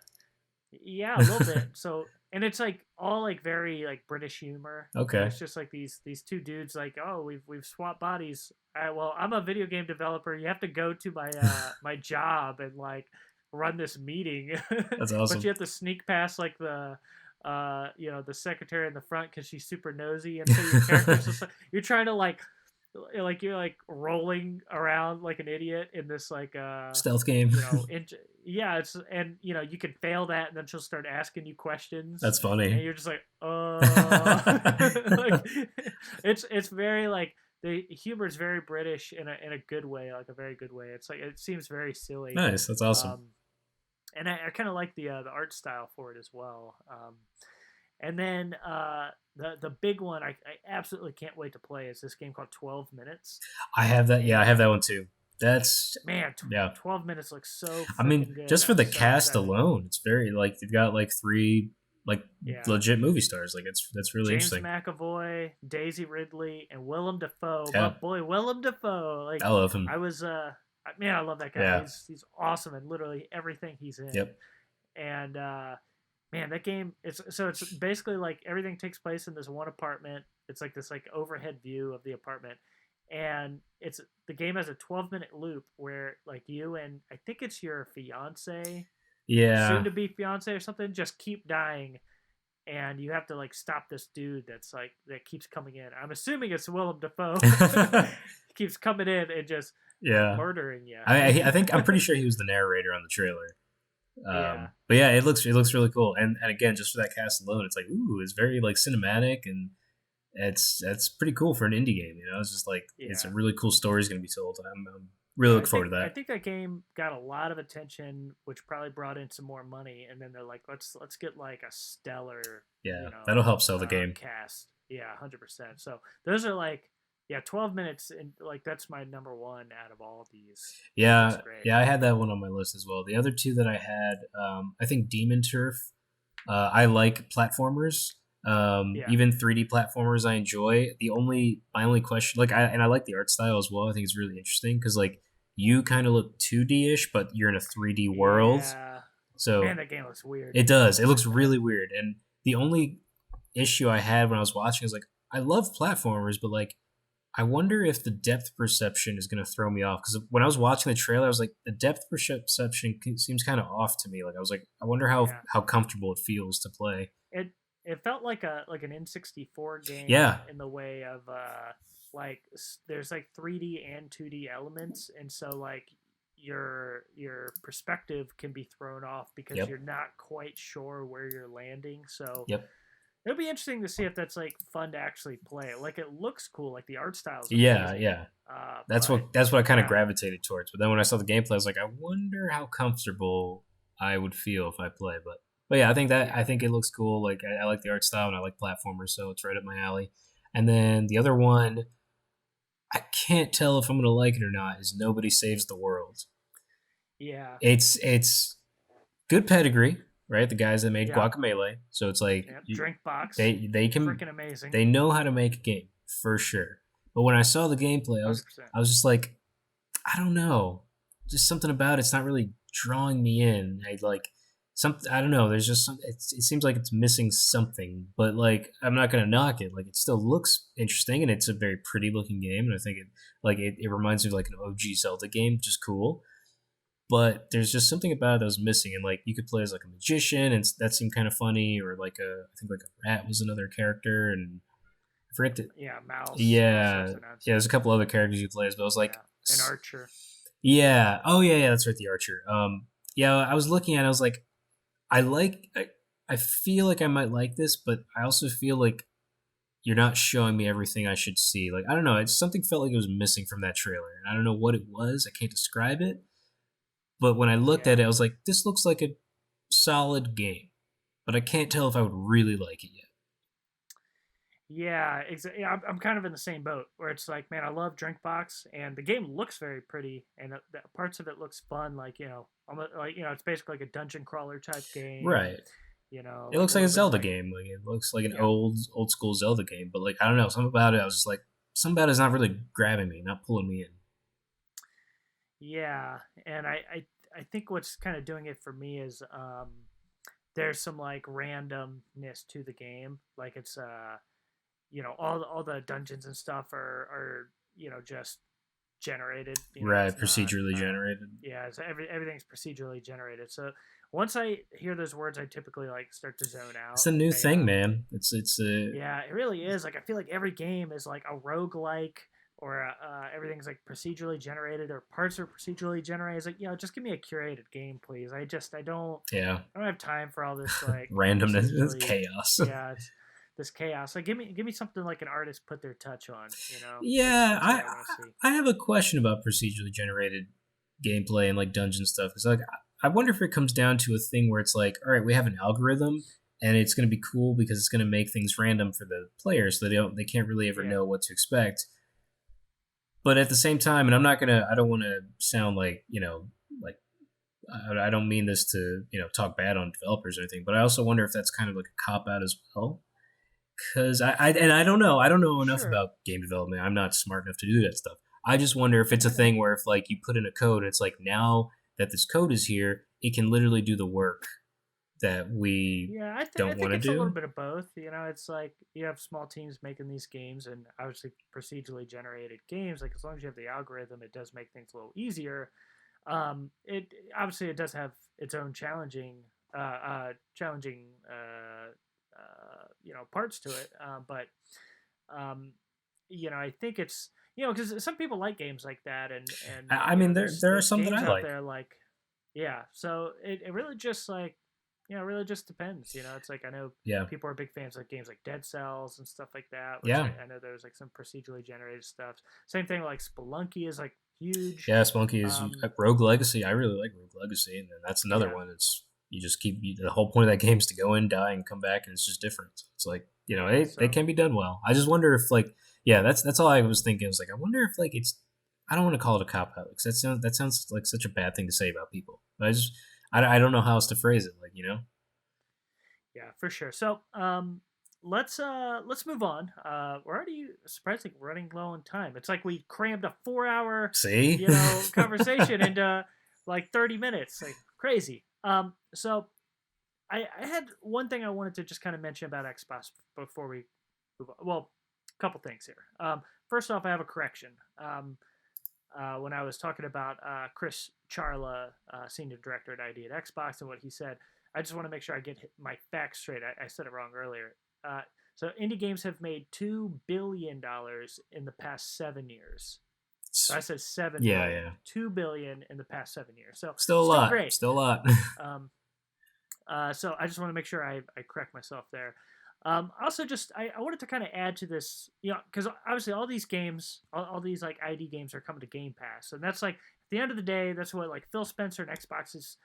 Yeah, a little bit. So, and it's like all like very like British humor, and Okay. it's just like these two dudes like, oh, we've swapped bodies. Well, I'm a video game developer. You have to go to my job and like run this meeting, That's but you awesome. have to sneak past like the secretary in the front because she's super nosy, and so your character's just like you're trying to like you're like rolling around like an idiot in this like Stealth game. yeah, it's and you can fail that and then she'll start asking you questions That's funny. and you're just like like it's very like the humor is very British in a good way, like a very good way. It's like it seems very silly. Nice. That's awesome. um and I kind of like the art style for it as well. And then the big one I absolutely can't wait to play is this game called 12 Minutes. I have that. Yeah, I have And that one too. That's man, yeah. 12 Minutes looks so I freaking mean, good. just for I'm the so cast excited. alone, it's very like they've got like three like Yeah. legit movie stars. Like that's really James interesting. McAvoy, Daisy Ridley, and Willem Dafoe. My Yeah, boy Willem Dafoe. Like I love him. I was man, I love that guy. Yeah. He's awesome in literally everything he's in. Yep. And man, that game it's basically like everything takes place in this one apartment. It's like this like overhead view of the apartment. And it's the game has a 12-minute loop where like you and I think it's your fiance, soon Yeah. to be fiance or something, just keep dying, and you have to like stop this dude that's like that keeps coming in. I'm assuming it's Willem Dafoe. Keeps coming in and just Yeah. murdering you. I think I'm pretty sure he was the narrator on the trailer. Yeah. But yeah, it looks really cool. And again, just for that cast alone, it's like ooh, it's very like cinematic and that's pretty cool for an indie game. It's just like it's a Yeah. really cool story's gonna be told. I'm really Yeah, looking forward to I that. think that game got a lot of attention, which probably brought in some more money. And then they're like, let's get like a stellar, Yeah, that'll help sell the game. cast. Yeah, 100%. So those are like, yeah, 12 minutes, and like that's my number one out of all of these. Looks Yeah, great. yeah, I had that one on my list as well. The other two that I had, I think Demon Turf. I like platformers. Yeah, Even 3D platformers, I enjoy. My only question, like, I like the art style as well. I think it's really interesting because like you kind of look 2D ish, but you're in a 3D world. yeah. Man, So that game looks weird. it does. It looks really weird. And the only issue I had when I was watching is like I love platformers, but like I wonder if the depth perception is going to throw me off because when I was watching the trailer, I was like, the depth perception seems kind of off to me. Like I was like, I wonder Yeah, how comfortable it feels to play. it felt like an N64 game Yeah, in the way of like there's like 3D and 2D elements, and so like your perspective can be thrown off because yep, you're not quite sure where you're landing. So yep, it'll be interesting to see if that's like fun to actually play. Like it looks cool, like the art style is yeah, amazing. yeah. But That's what I kind of yeah, gravitated towards. But then when I saw the gameplay, I was like, I wonder how comfortable I would feel if I play. But yeah, I yeah, think it looks cool. Like I like the art style and I like platformers, so it's right up my alley. And then the other one, I can't tell if I'm gonna like it or not. Is Nobody Saves the World. yeah, It's good pedigree, right? The guys that made yeah, Guacamelee, so it's like yeah. Drink box, they can freaking amazing, they know how to make a game for sure. But when I saw the gameplay, 100%. I was just like, I don't know, just something about it's not really drawing me in. I don't know. There's just it seems like it's missing something. But like I'm not gonna knock it. Like it still looks interesting and it's a very pretty looking game. And I think it reminds me of like an OG Zelda game, which is cool. But there's just something about it that was missing, and like you could play as like a magician, and that seemed kind of funny, or like I think like a rat was another character, and I forget to, Yeah, mouse yeah, represents. yeah. There's a couple other characters you play as, but I was like, Yeah, an archer. yeah, oh yeah, yeah, that's right, the archer. Yeah, I was looking at, it, I was like, I feel like I might like this, but I also feel like you're not showing me everything I should see. Like I don't know, it's something felt like it was missing from that trailer, and I don't know what it was. I can't describe it. But when I looked at Yeah, it, I was like, this looks like a solid game, but I can't tell if I would really like it yet. yeah, exactly. Yeah, I'm kind of in the same boat where it's like, man, I love Drinkbox, and the game looks very pretty, and parts of it looks fun. Like almost like it's basically like a dungeon crawler type game. Right. It Like looks a like a little bit of Zelda like game. Like it looks like an yeah, old school Zelda game. But like I don't know, something about it. I was just like, something about it's not really grabbing me, not pulling me in. yeah, and I think what's kind of doing it for me is there's some like randomness to the game. Like it's all the dungeons and stuff are just generated. Right, It's not procedurally generated. yeah, it's everything's procedurally generated. So once I hear those words, I typically like start to zone It's out. a new thing, man. It's Yeah, it really is. Like I feel like every game is like a roguelike or everything's like procedurally generated or parts are procedurally generated. It's like, just give me a curated game, please. yeah, I don't have time for all this like randomness, it's procedurally. chaos. Yeah, it's this chaos. Like give me something like an artist put their touch on. Yeah, That's what I want to see. I have a question about procedurally generated gameplay and like dungeon stuff. Because like I wonder if it comes down to a thing where it's like, all right, we have an algorithm, and it's going to be cool because it's going to make things random for the players, so they can't really ever know what to expect. But at the same time, and I don't want to sound like like I don't mean this to talk bad on developers or anything, but I also wonder if that's kind of like a cop out as well. Because I don't know. I don't know enough Sure. about game development. I'm not smart enough to do that stuff. I just wonder if it's a thing where if like you put in a code, it's like now that this code is here, it can literally do the work that we Yeah, I don't think want to it's a little do. bit of both. It's like you have small teams making these games, and obviously procedurally generated games. Like as long as you have the algorithm, it does make things a little easier. It obviously it does have its own challenging parts to it. But I think it's because some people like games like that, and I mean, there are there's some that I games out like. there like yeah. So it really just like it really just depends. It's like I know Yeah, people are big fans of games like Dead Cells and stuff like that, which yeah, I know there's like some procedurally generated stuff. Same thing like Spelunky is like huge. yeah. Spunky is Um, Rogue Legacy. I really like Rogue Legacy, and then that's another yeah. one. It's you just the whole point of that game is to go in, die, and come back, and it's just different. It's like Yeah. it So can be done well. I just wonder if like that's all I was thinking. I was like, I wonder if like it's I don't want to call it a cop out because that sounds like such a bad thing to say about people. But I don't know how else to phrase it. Like yeah, for sure. So let's move on. We're already surprisingly running low on time. It's like we crammed a 4 hour see. conversation into like 30 minutes. Like crazy. So I had one thing I wanted to just kind of mention about Xbox before we move on. Well, a couple things here. First off, I have a correction. When I was talking about Chris Charla, senior director at ID at Xbox, and what he said, I just want to make sure I get my facts straight. I said it wrong earlier. So indie games have made $2 billion in the past 7 years. So I said 7 billion. Yeah. 2 billion in the past 7 years. So Still a lot. great. Still a lot. So I just want to make sure I correct myself there. Also, just I wanted to kind of add to this, because obviously all these games, all these like ID games are coming to Game Pass, and that's like at the end of the day, that's what like Phil Spencer and Xbox is,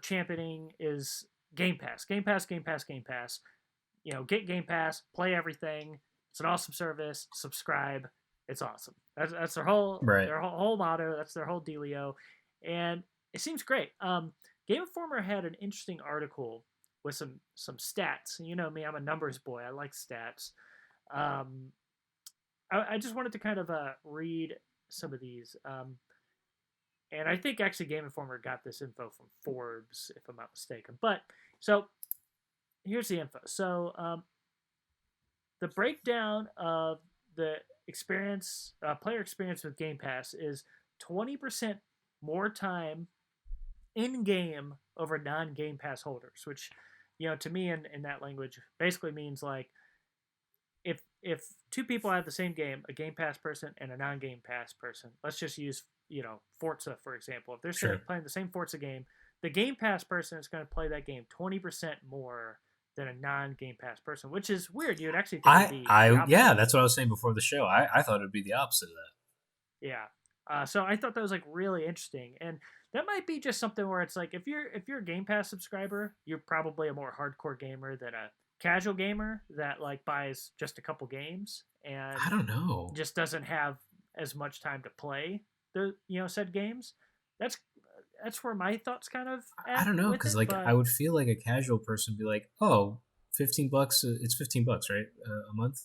championing is Game Pass, Game Pass, Game Pass, Game Pass. Get Game Pass, play everything. It's an awesome service. Subscribe. It's awesome. That's Right. their whole motto. That's their whole dealio, and it seems great. Game Informer had an interesting article with some stats. You know me, I'm a numbers boy. I like stats. I just wanted to kind of read some of these. And I think actually Game Informer got this info from Forbes, if I'm not mistaken. But so here's the info. So the breakdown of the player experience with Game Pass is 20% more time in game over non-Game Pass holders, which to me in that language basically means like if two people have the same game, a Game Pass person and a non-Game Pass person, let's just use Forza for example. If they're playing the same Forza game, the Game Pass person is going to play that game 20% more than a non-Game Pass person, which is weird. You would actually think it'd be yeah, that's what I was saying before the show. I thought it'd be the opposite of that. Yeah. So I thought that was like really interesting, and that might be just something where it's like if you're a Game Pass subscriber, you're probably a more hardcore gamer than a casual gamer that like buys just a couple games and I don't know, just doesn't have as much time to play the said games. That's where my thoughts kind of I don't know, because like I would feel like a casual person would be like, oh, $15, it's $15, right, a month.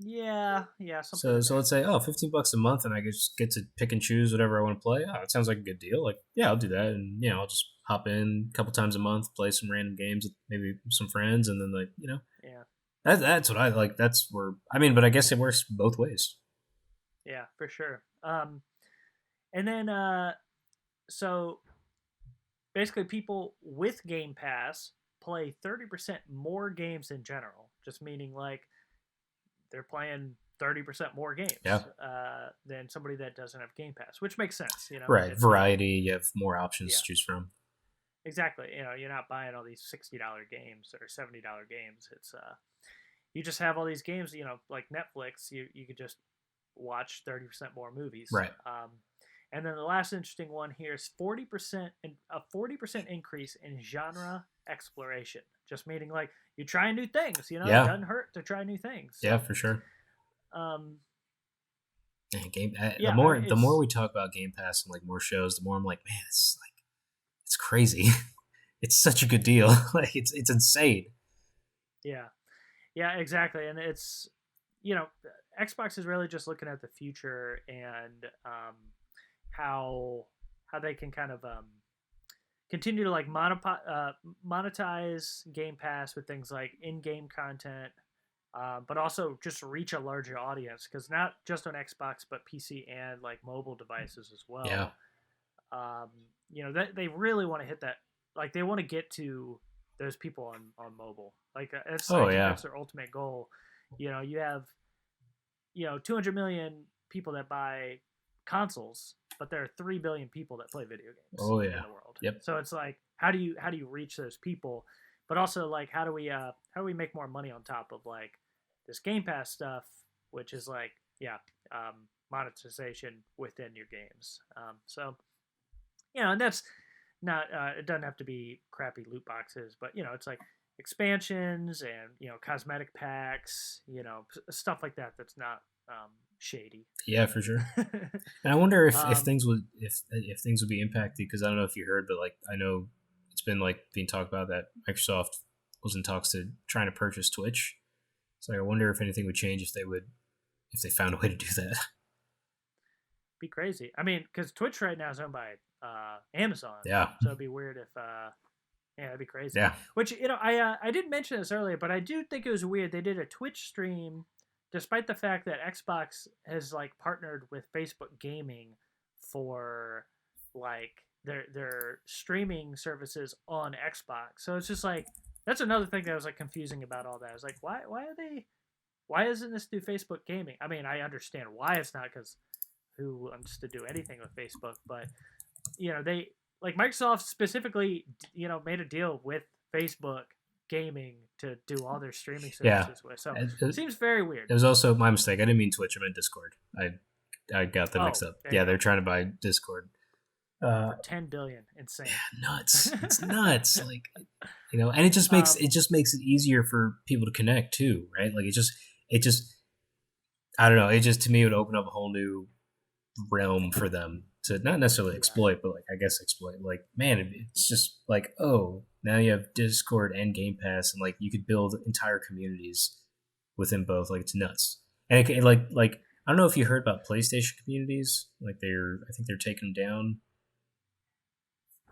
Yeah. So let's say $15 a month, and I just get to pick and choose whatever I want to play. Oh, it sounds like a good deal. Like, yeah, I'll do that, and I'll just hop in a couple times a month, play some random games with maybe some friends, and then like Yeah. that's what I like. That's where but I guess it works both ways. Yeah, for sure. And then so basically people with Game Pass play 30% more games in general, just meaning like they're playing 30% more games Yeah. than somebody that doesn't have Game Pass, which makes sense, you know. Right, It's variety. You have more options to yeah, choose from. exactly. You know, you're not buying all these $60 games or $70 games. It's you just have all these games, you know, like Netflix. You could just watch 30% more movies. Right. And then the last interesting one here is 40% a 40% increase in genre exploration. Just meaning like you try new things. You know, Yeah. it doesn't hurt to try new things. So, Yeah, for sure. Yeah, the more we talk about Game Pass and like more shows, the more I'm like, man, it's crazy. It's such a good deal. Like it's insane. Yeah, yeah, exactly. And it's, you know, Xbox is really just looking at the future and how they can kind of continue to like monetize Game Pass with things like in-game content, but also just reach a larger audience, because not just on Xbox but PC and like mobile devices as well. Yeah. You know, they really want to hit that, like they want to get to those people on mobile. Like I think that's their ultimate goal. You know, you have 200 million people that buy consoles, but there are 3 billion people that play video games in the world. Yep. So it's like, how do you reach those people? But also like, how do we make more money on top of like this Game Pass stuff, which is like, monetization within your games. So, you know, and that's not, it doesn't have to be crappy loot boxes, but you know, it's like expansions and, you know, cosmetic packs, you know, stuff like that. That's not shady. Yeah, for sure. And I wonder if things would be impacted, because I don't know if you heard, but like I know it's been like being talked about that Microsoft was in talks to trying to purchase Twitch. So I wonder if anything would change if they found a way to do that. Be crazy. I mean, because Twitch right now is owned by Amazon. Yeah. So it'd be weird if it'd be crazy. Yeah. Which, you know, I didn't mention this earlier, but I do think it was weird. They did a Twitch stream, despite the fact that Xbox has like partnered with Facebook Gaming for like their streaming services on Xbox. So it's just like, that's another thing that was like confusing about all that. I was like, why isn't this through Facebook Gaming? I mean, I understand why it's not, because who wants to do anything with Facebook, but you know, they like Microsoft specifically, you know, made a deal with Facebook Gaming to do all their streaming services with. So it seems very weird. It was also my mistake. I didn't mean Twitch. I meant Discord. I got them mixed up. Yeah, they're trying to buy Discord. For $10 billion, insane. Yeah, nuts. It's nuts. Like, you know, and it just makes it easier for people to connect too, right? Like it just I don't know. It just, to me, would open up a whole new realm for them to not necessarily exploit, but like I guess exploit. Like, man, it's just like, oh, now you have Discord and Game Pass, and like you could build entire communities within both. Like it's nuts. And like I don't know if you heard about PlayStation communities. Like I think they're taking them down.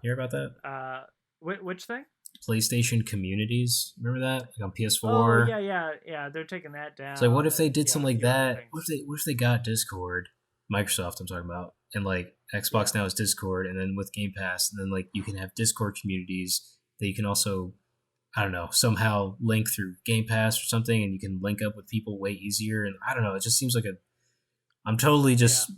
You hear about that? Which thing? PlayStation communities. Remember that? Like on PS4. Oh yeah. They're taking that down. So like, what if they did something like that? What if they got Discord? Microsoft, I'm talking about, and like Xbox now is Discord, and then with Game Pass, and then like you can have Discord communities that you can also, I don't know, somehow link through Game Pass or something, and you can link up with people way easier. And I don't know, it just seems like I'm totally just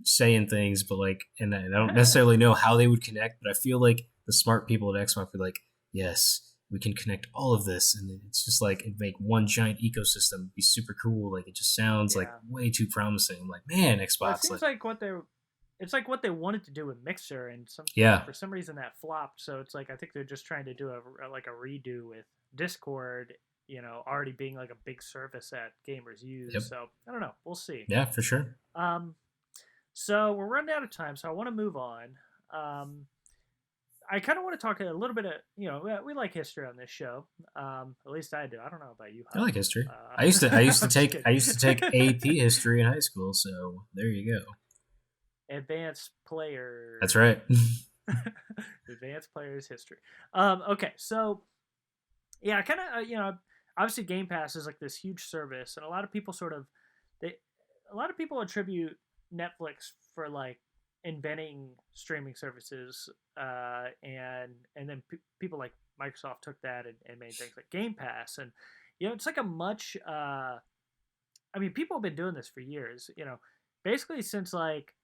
saying things, but like, and I don't necessarily know how they would connect, but I feel like the smart people at Xbox were like, yes, we can connect all of this, and it's just like it'd make one giant ecosystem. It'd be super cool. Like it just sounds like way too promising. I'm like, man, Xbox. Well, it seems it's like what they wanted to do with Mixer, and for some reason that flopped. So it's like I think they're just trying to do a redo with Discord. You know, already being like a big service that gamers use. Yep. So I don't know. We'll see. Yeah, for sure. So we're running out of time, so I want to move on. I kind of want to talk a little bit of, you know, we like history on this show. At least I do. I don't know about you. I like history. I used to take AP history in high school. So there you go. Advanced player. That's right. Advanced Players History. Okay, so yeah, I kind of obviously Game Pass is like this huge service, and a lot of people they a lot of people attribute Netflix for like inventing streaming services, and then people like Microsoft took that and made things like Game Pass, and it's like a much. I mean, people have been doing this for years. Basically since like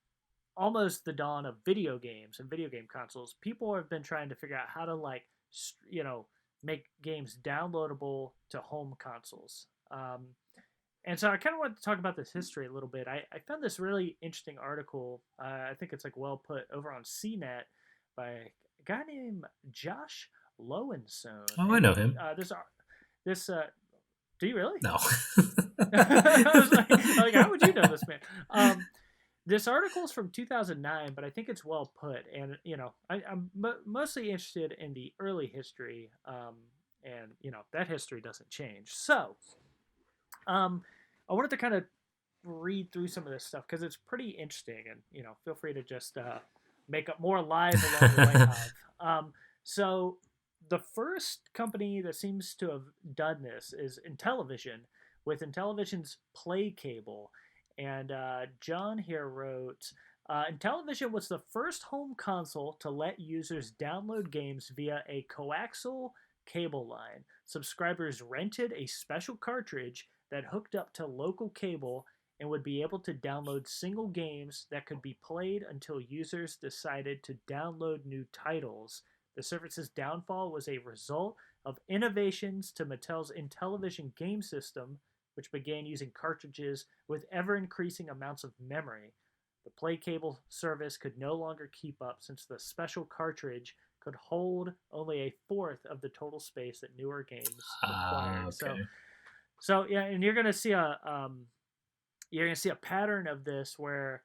almost the dawn of video games and video game consoles, people have been trying to figure out how to like make games downloadable to home consoles. And so I kind of wanted to talk about this history a little bit. I found this really interesting article. I think it's like well put over on CNET by a guy named Josh Lowensohn. Oh, I And know him. This do you really? No. I was like, how would you know this man? This article is from 2009, but I think it's well put. And, I'm mostly interested in the early history. And, that history doesn't change. So, I wanted to kind of read through some of this stuff because it's pretty interesting. And, feel free to just make up more lies along the way. So, the first company that seems to have done this is Intellivision, with Intellivision's Play Cable. And John here wrote, Intellivision was the first home console to let users download games via a coaxial cable line. Subscribers rented a special cartridge that hooked up to local cable and would be able to download single games that could be played until users decided to download new titles. The service's downfall was a result of innovations to Mattel's Intellivision game system, which began using cartridges with ever-increasing amounts of memory. The Play Cable service could no longer keep up since the special cartridge could hold only a fourth of the total space that newer games required. Okay. So yeah, and you're gonna see a pattern of this where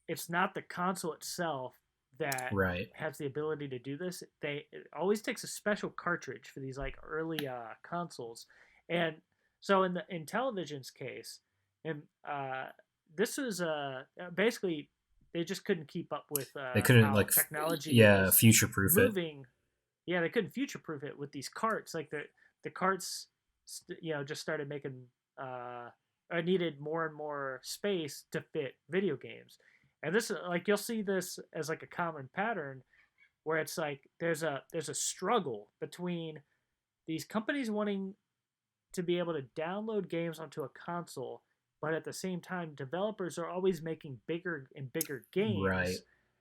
it's not the console itself that has the ability to do this. It always takes a special cartridge for these like early consoles, and so in Intellivision's case, and this was basically they just couldn't keep up with they couldn't how like technology future proof it. Yeah, they couldn't future proof it with these carts. Like the carts, just started making needed more and more space to fit video games. And this, like, you'll see this as like a common pattern, where it's like there's a struggle between these companies wanting to be able to download games onto a console, but at the same time, developers are always making bigger and bigger games. Right.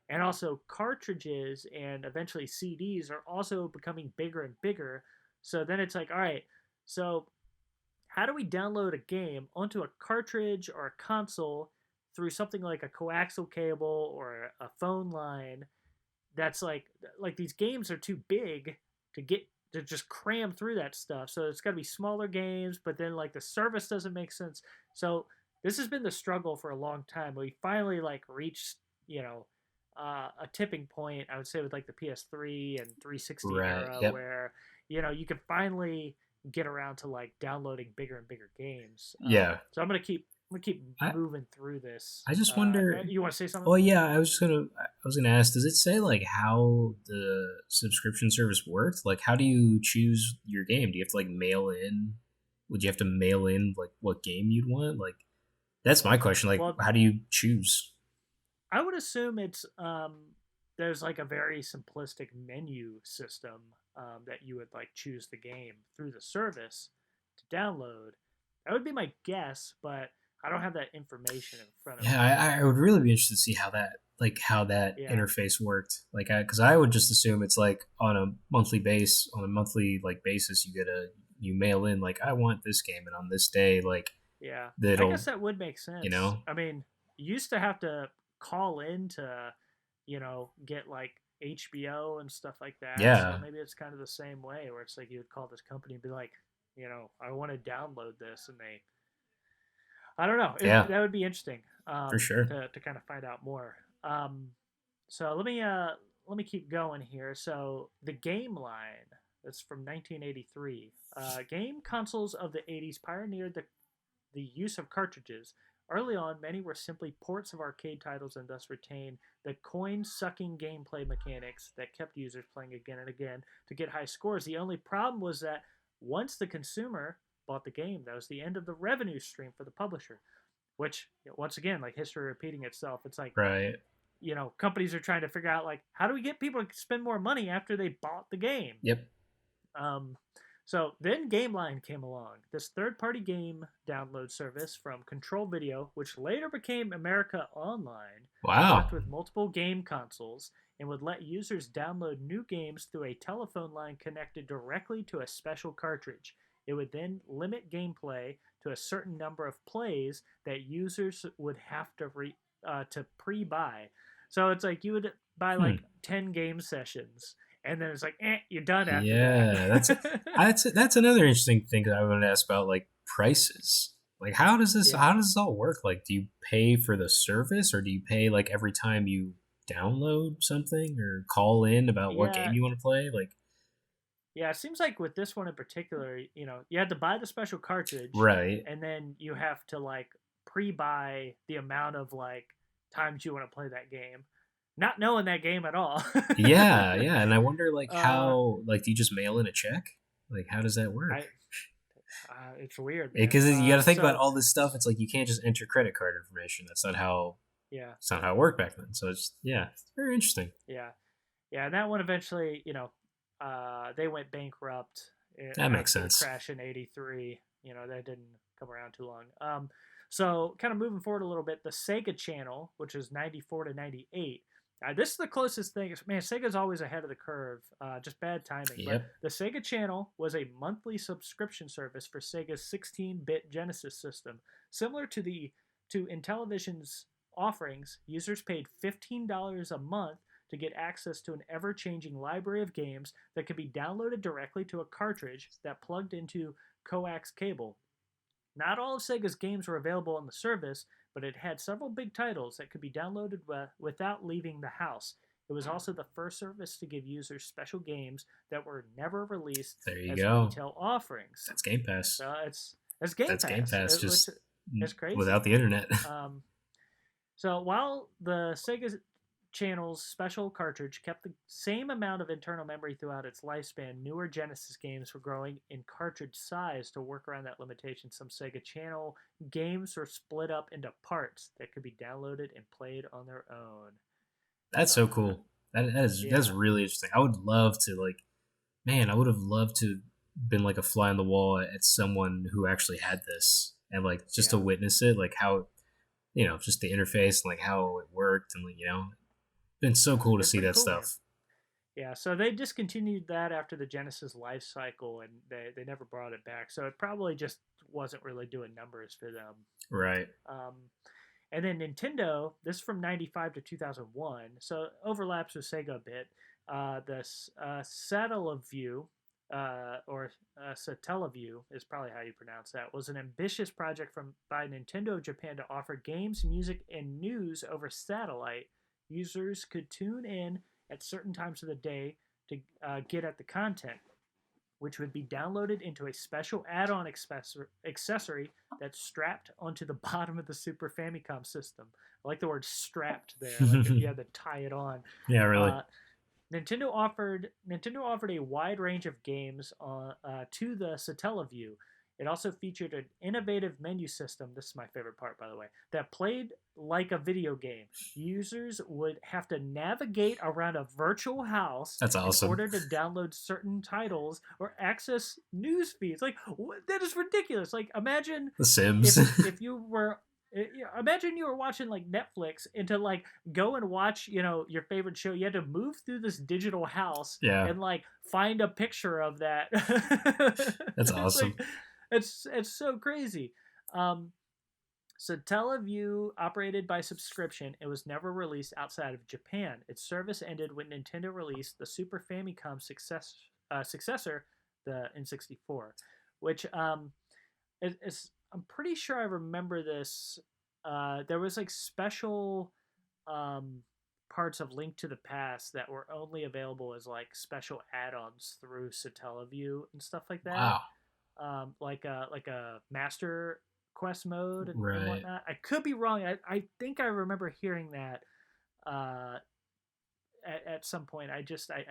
And also cartridges and eventually CDs are also becoming bigger and bigger. So then it's like, all right, so how do we download a game onto a cartridge or a console through something like a coaxial cable or a phone line? That's like these games are too big to just cram through that stuff. So it's got to be smaller games, but then like the service doesn't make sense. So this has been the struggle for a long time. We finally like reached, a tipping point, I would say, with like the PS3 and 360 era, where, you can finally get around to like downloading bigger and bigger games. So I'm going to keep moving through this. I just wonder. You want to say something? Well, yeah, I was gonna ask. Does it say like how the subscription service worked? Like, how do you choose your game? Do you have to like mail in? Would you have to mail in like what game you'd want? Like, that's my question. Like, how do you choose? I would assume it's there's like a very simplistic menu system that you would like choose the game through the service to download. That would be my guess, but I don't have that information in front of me. Yeah, I would really be interested to see how that interface worked. Like, because I would just assume it's like on a monthly basis, you mail in like, I want this game, and on this day, like, I guess that would make sense. I mean, you used to have to call in to, get like HBO and stuff like that. Yeah. So maybe it's kind of the same way, where it's like you would call this company and be like, I want to download this, and I don't know. That would be interesting. For sure. To kind of find out more. So let me keep going here. So the game line, that's from 1983. Game consoles of the 80s pioneered the use of cartridges, Early on, many were simply ports of arcade titles and thus retained the coin-sucking gameplay mechanics that kept users playing again and again to get high scores. The only problem was that once the consumer bought the game, that was the end of the revenue stream for the publisher. Which, once again, like history repeating itself. It's like, Right. companies are trying to figure out like how do we get people to spend more money after they bought the game. Yep. So then GameLine came along, this third-party game download service from Control Video, which later became America Online. Wow. Worked with multiple game consoles and would let users download new games through a telephone line connected directly to a special cartridge. It would then limit gameplay to a certain number of plays that users would have to pre-buy. So it's like you would buy like 10 game sessions, and then it's like, you're done after that. that's another interesting thing that I want to ask about, like prices. Like, how does this all work? Like, do you pay for the service, or do you pay like every time you download something or call in about what game you want to play? Like, yeah, it seems like with this one in particular, you had to buy the special cartridge, right? And then you have to like pre-buy the amount of like times you want to play that game, not knowing that game at all. yeah, and I wonder like how, like, do you just mail in a check? Like, how does that work? It's weird because you got to think about all this stuff. It's like you can't just enter credit card information. That's not how. Yeah, it's not how it worked back then. So it's very interesting. Yeah, and that one eventually, they went bankrupt. That makes sense. Crash in '83. That didn't come around too long. So kind of moving forward a little bit, the Sega Channel, which is '94 to '98. This is the closest thing. Man, Sega's always ahead of the curve. Just bad timing. Yep. But the Sega Channel was a monthly subscription service for Sega's 16-bit Genesis system. Similar to Intellivision's offerings, users paid $15 a month to get access to an ever-changing library of games that could be downloaded directly to a cartridge that plugged into coax cable. Not all of Sega's games were available on the service, but it had several big titles that could be downloaded without leaving the house. It was also the first service to give users special games that were never released as retail offerings. That's Game Pass. So it's Game Pass. Game Pass, just it's crazy. Without the internet. So while the Sega Channel's special cartridge kept the same amount of internal memory throughout its lifespan, newer Genesis games were growing in cartridge size to work around that limitation. Some Sega Channel games were split up into parts that could be downloaded and played on their own. That's so cool. That's really interesting. I would love to I would have loved to been like a fly on the wall at someone who actually had this, and like just to witness it, like how, just the interface, and like how it worked, and been so cool to see that stuff. Man. Yeah, so they discontinued that after the Genesis life cycle, and they never brought it back. So it probably just wasn't really doing numbers for them. Right. And then Nintendo, this is from 95 to 2001, so overlaps with Sega a bit. This Satellaview, or Satellaview is probably how you pronounce that, was an ambitious project by Nintendo of Japan to offer games, music, and news over satellite. Users could tune in at certain times of the day to get at the content, which would be downloaded into a special add-on accessory that's strapped onto the bottom of the Super Famicom system. I like the word strapped there, like if you had to tie it on. Yeah, really. Nintendo offered a wide range of games to the Satellaview. It also featured an innovative menu system, this is my favorite part, by the way, that played like a video game. Users would have to navigate around a virtual house in order to download certain titles or access news feeds. Like, that is ridiculous. Like, imagine The Sims. if you were... Imagine you were watching like Netflix, and to like go and watch, your favorite show, you had to move through this digital house and like find a picture of that. That's awesome. It's so crazy. Satellaview operated by subscription. It was never released outside of Japan. Its service ended when Nintendo released the Super Famicom successor, the N64, which is, I'm pretty sure I remember this. There was like special parts of Link to the Past that were only available as like special add-ons through Satellaview and stuff like that. Wow. Like a master quest mode and Right. whatnot. I could be wrong. I think I remember hearing that uh, at some point. I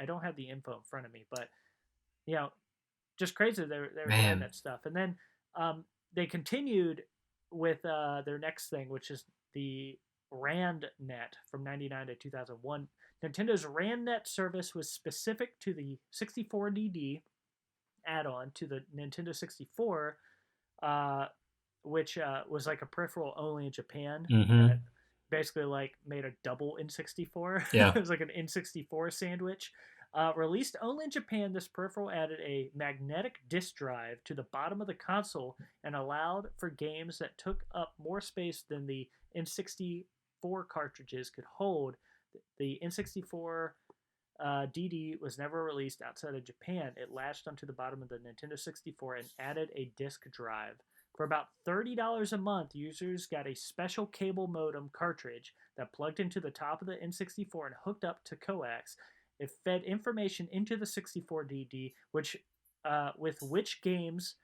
don't have the info in front of me, but you know, just crazy they were doing Man. that stuff. And then they continued with their next thing, which is the RandNet from 99 to 2001. Nintendo's RandNet service was specific to the 64DD add-on to the Nintendo 64, uh, which was like a peripheral only in Japan, and Mm-hmm. it basically like made a double N64. Yeah. It was like an N64 sandwich. Released only in Japan, this peripheral added a magnetic disk drive to the bottom of the console and allowed for games that took up more space than the N64 cartridges could hold. The N64 DD was never released outside of Japan. It latched onto the bottom of the Nintendo 64 and added a disk drive. For about $30 a month, users got a special cable modem cartridge that plugged into the top of the N64 and hooked up to coax. It fed information into the 64DD, with which games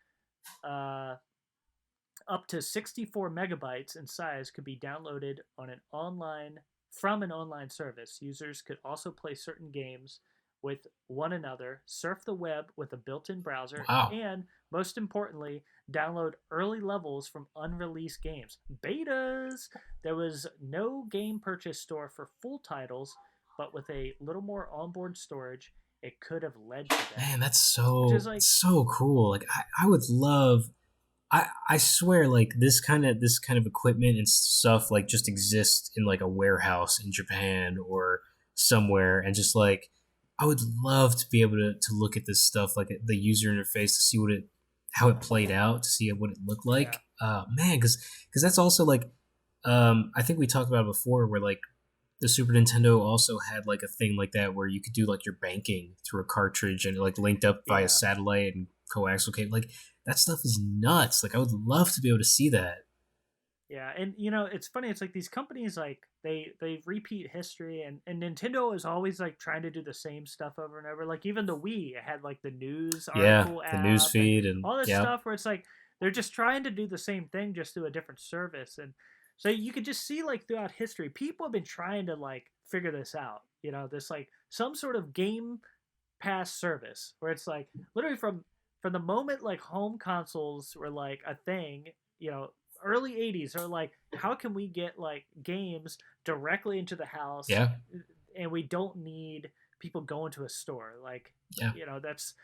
uh, up to 64 megabytes in size could be downloaded on an online from an online service. Users could also play certain games with one another, surf the web with a built-in browser, Wow. and most importantly, download early levels from unreleased games. Betas. There was no game purchase store for full titles, but with a little more onboard storage, it could have led to that. Man, that's Which is like, so cool. Like I would love. I swear, like this kind of equipment and stuff like just exists in like a warehouse in Japan or somewhere, and just like I would love to be able to look at this stuff, like the user interface, to see how it played out, to see what it looked yeah, like. Man, because that's also like I think we talked about it before, where like the Super Nintendo also had like a thing like that where you could do like your banking through a cartridge and like linked up via yeah. satellite and coaxial cable. Like that stuff is nuts. Like I would love to be able to see that. Yeah, and it's funny. It's like these companies like they repeat history, and Nintendo is always like trying to do the same stuff over and over. Like even the Wii had like the news Yeah, article the news app and feed and all this yeah, stuff where it's like they're just trying to do the same thing just through a different service. And so you could just see like throughout history, people have been trying to like figure this out. This like some sort of game pass service where it's like literally from the moment like home consoles were like a thing, you know, early 80s are like how can we get like games directly into the house yeah, and we don't need people going to a store like yeah. that's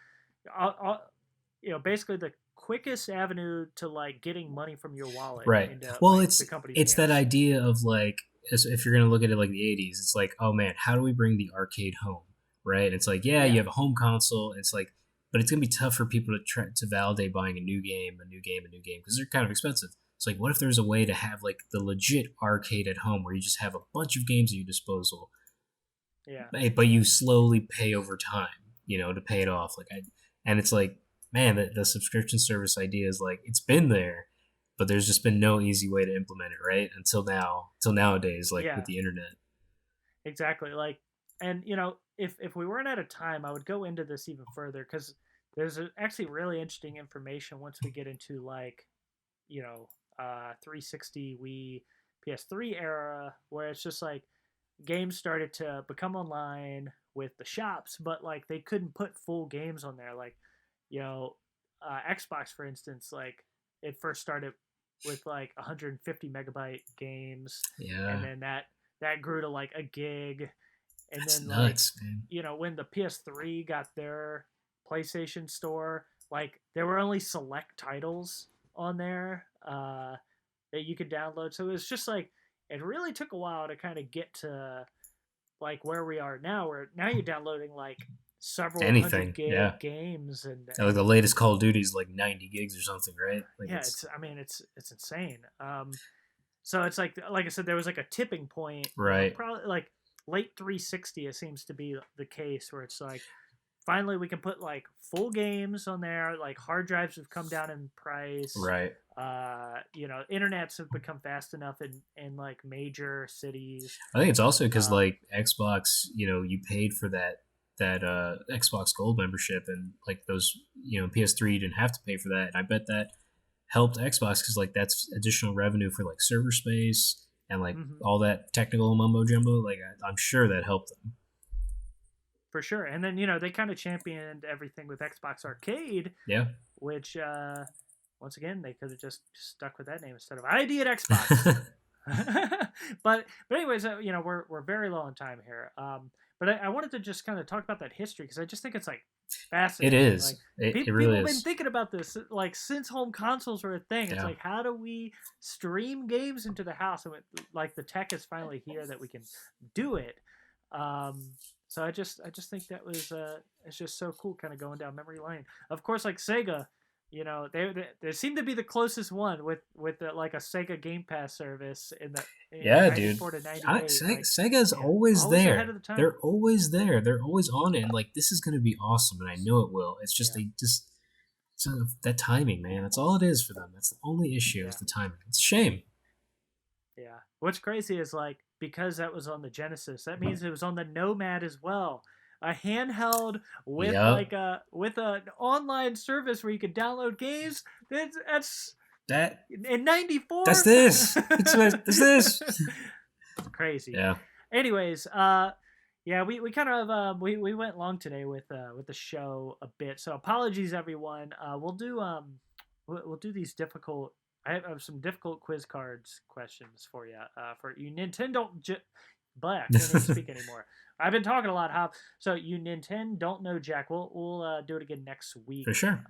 basically the quickest avenue to like getting money from your wallet Right. into Well, like the company's it's that hands. idea of like if you're gonna look at it like the '80s, it's like, oh man, how do we bring the arcade home? Right. And it's like, yeah, you Yeah, have a home console. It's like, but it's gonna be tough for people to try to validate buying a new game, because they're kind of expensive. It's like, what if there's a way to have like the legit arcade at home where you just have a bunch of games at your disposal, yeah, but you slowly pay over time, to pay it off. And it's like, man, the subscription service idea is like it's been there, but there's just been no easy way to implement it, right? Until nowadays, like with yeah, the internet. exactly. Like, and if we weren't out of time, I would go into this even further because there's actually really interesting information once we get into like 360 Wii PS3 era where it's just like games started to become online with the shops, but like they couldn't put full games on there. Like, Xbox, for instance, like it first started with like 150 megabyte games, and Yeah, then that grew to like a gig, and that's then like nuts, man. when the PS3 got their PlayStation Store, like there were only select titles on there that you could download. So it was just like it really took a while to kind of get to like where we are now, where now you're downloading like several hundred Anything, yeah. gig games Like the latest Call of Duty is like 90 gigs or something, right? Like yeah, it's it's insane. So it's like I said, there was like a tipping point, right, probably like late 360. It seems to be the case where it's like finally we can put like full games on there. Like hard drives have come down in price. right. Internets have become fast enough in like major cities. I think it's also because Um, like Xbox, you paid for that Xbox Gold membership, and like those, PS3 you didn't have to pay for that. And I bet that helped Xbox because like that's additional revenue for like server space and like all that technical mumbo jumbo. Like I'm sure that helped them. For sure. And then, they kind of championed everything with Xbox Arcade. Yeah. Which, once again, they could have just stuck with that name instead of ID at Xbox. but anyways, we're very low on time here. But I wanted to just kind of talk about that history because I just think it's like fascinating. It is. Like, it really people is. have been thinking about this like since home consoles were a thing. It's like, how do we stream games into the house? And like the tech is finally here that we can do it. So I just think that was it's just so cool, kind of going down memory lane. Of course, like Sega, they seem to be the closest one with like a Sega Game Pass service in the 94 to 98. Sega's always there. Ahead of the time. They're always there. They're always on it. And like this is going to be awesome, and I know it will. It's just that timing, man. That's all it is for them. That's the only issue is the timing. It's a shame. Yeah. What's crazy is like because that was on the Genesis, that means it was on the Nomad as well. A handheld with with an online service where you could download games. That's in '94. That's this. It's this. Crazy. Yeah. Anyways, we kind of we went long today with the show a bit. So apologies everyone. We'll do these difficult. I have some difficult quiz cards questions for you. For you Nintendo. But I can't even speak anymore. I've been talking a lot, Hop. So you Nintendo don't know Jack. We'll do it again next week. For sure.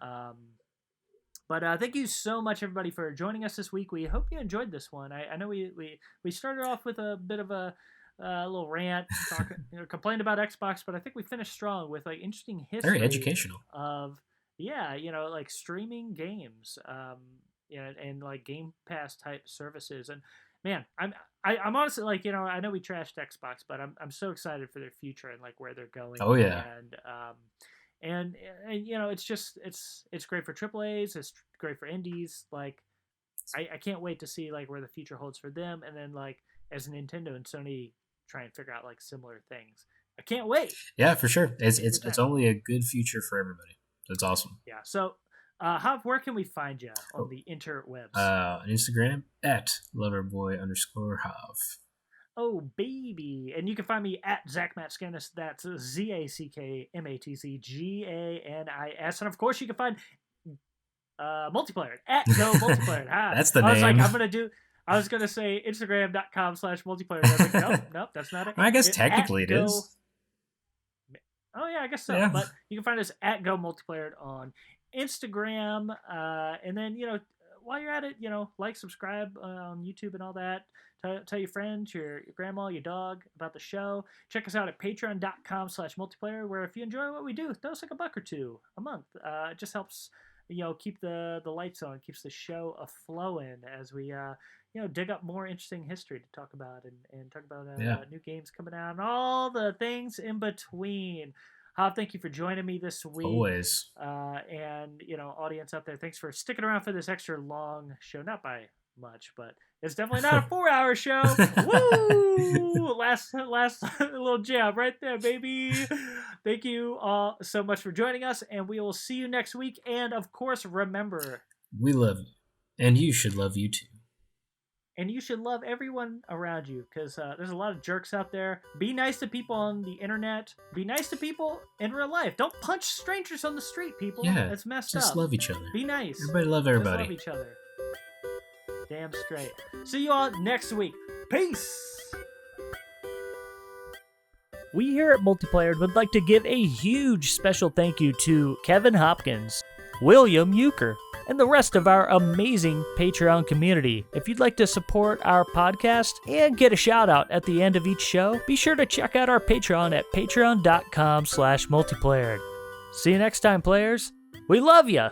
But thank you so much, everybody, for joining us this week. We hope you enjoyed this one. I know we started off with a bit of a little rant, complained about Xbox, but I think we finished strong with like interesting history. Very educational. Of like streaming games, and like Game Pass type services. And man, I'm honestly like, I know we trashed Xbox, but I'm so excited for their future and like where they're going. Oh yeah. And it's just it's great for AAAs, it's great for indies. Like I can't wait to see like where the future holds for them, and then like as Nintendo and Sony try and figure out like similar things. I can't wait. Yeah, for sure. It's only a good future for everybody. That's awesome. Yeah. So Hav, where can we find you on the interwebs? On Instagram at loverboy_Hav. Oh, baby. And you can find me at ZachMatzGanis. That's ZachMatzGanis. And of course, you can find Multiplayer at Go Multiplayer. That's the name. I was going to say Instagram.com/multiplayer. I was like, nope, that's not it. I guess technically it is. Oh, yeah, I guess so. Yeah. But you can find us at Go Multiplayer on Instagram. And then, while you're at it, like, subscribe on YouTube and all that. Tell your friends, your grandma, your dog about the show. Check us out at patreon.com/multiplayer, where if you enjoy what we do, throw us like $1 or $2 a month. It just helps, keep the lights on, keeps the show a-flowing as we, dig up more interesting history to talk about and talk about new games coming out and all the things in between. Hav, thank you for joining me this week. Always. And, audience out there, thanks for sticking around for this extra long show. Not by much, but it's definitely not a 4-hour show. Woo! Last little jab right there, baby. Thank you all so much for joining us, and we will see you next week. And, of course, remember... We love you, and you should love you too. And you should love everyone around you, because there's a lot of jerks out there. Be nice to people on the internet. Be nice to people in real life. Don't punch strangers on the street, people. Yeah, that's messed up. Just love each other. Be nice. Everybody love everybody. Just love each other. Damn straight. See you all next week. Peace. We here at Multiplayer would like to give a huge special thank you to Kevin Hopkins, William Euchre, and the rest of our amazing Patreon community. If you'd like to support our podcast and get a shout out at the end of each show, be sure to check out our Patreon at patreon.com/multiplayer. See you next time, players. We love ya!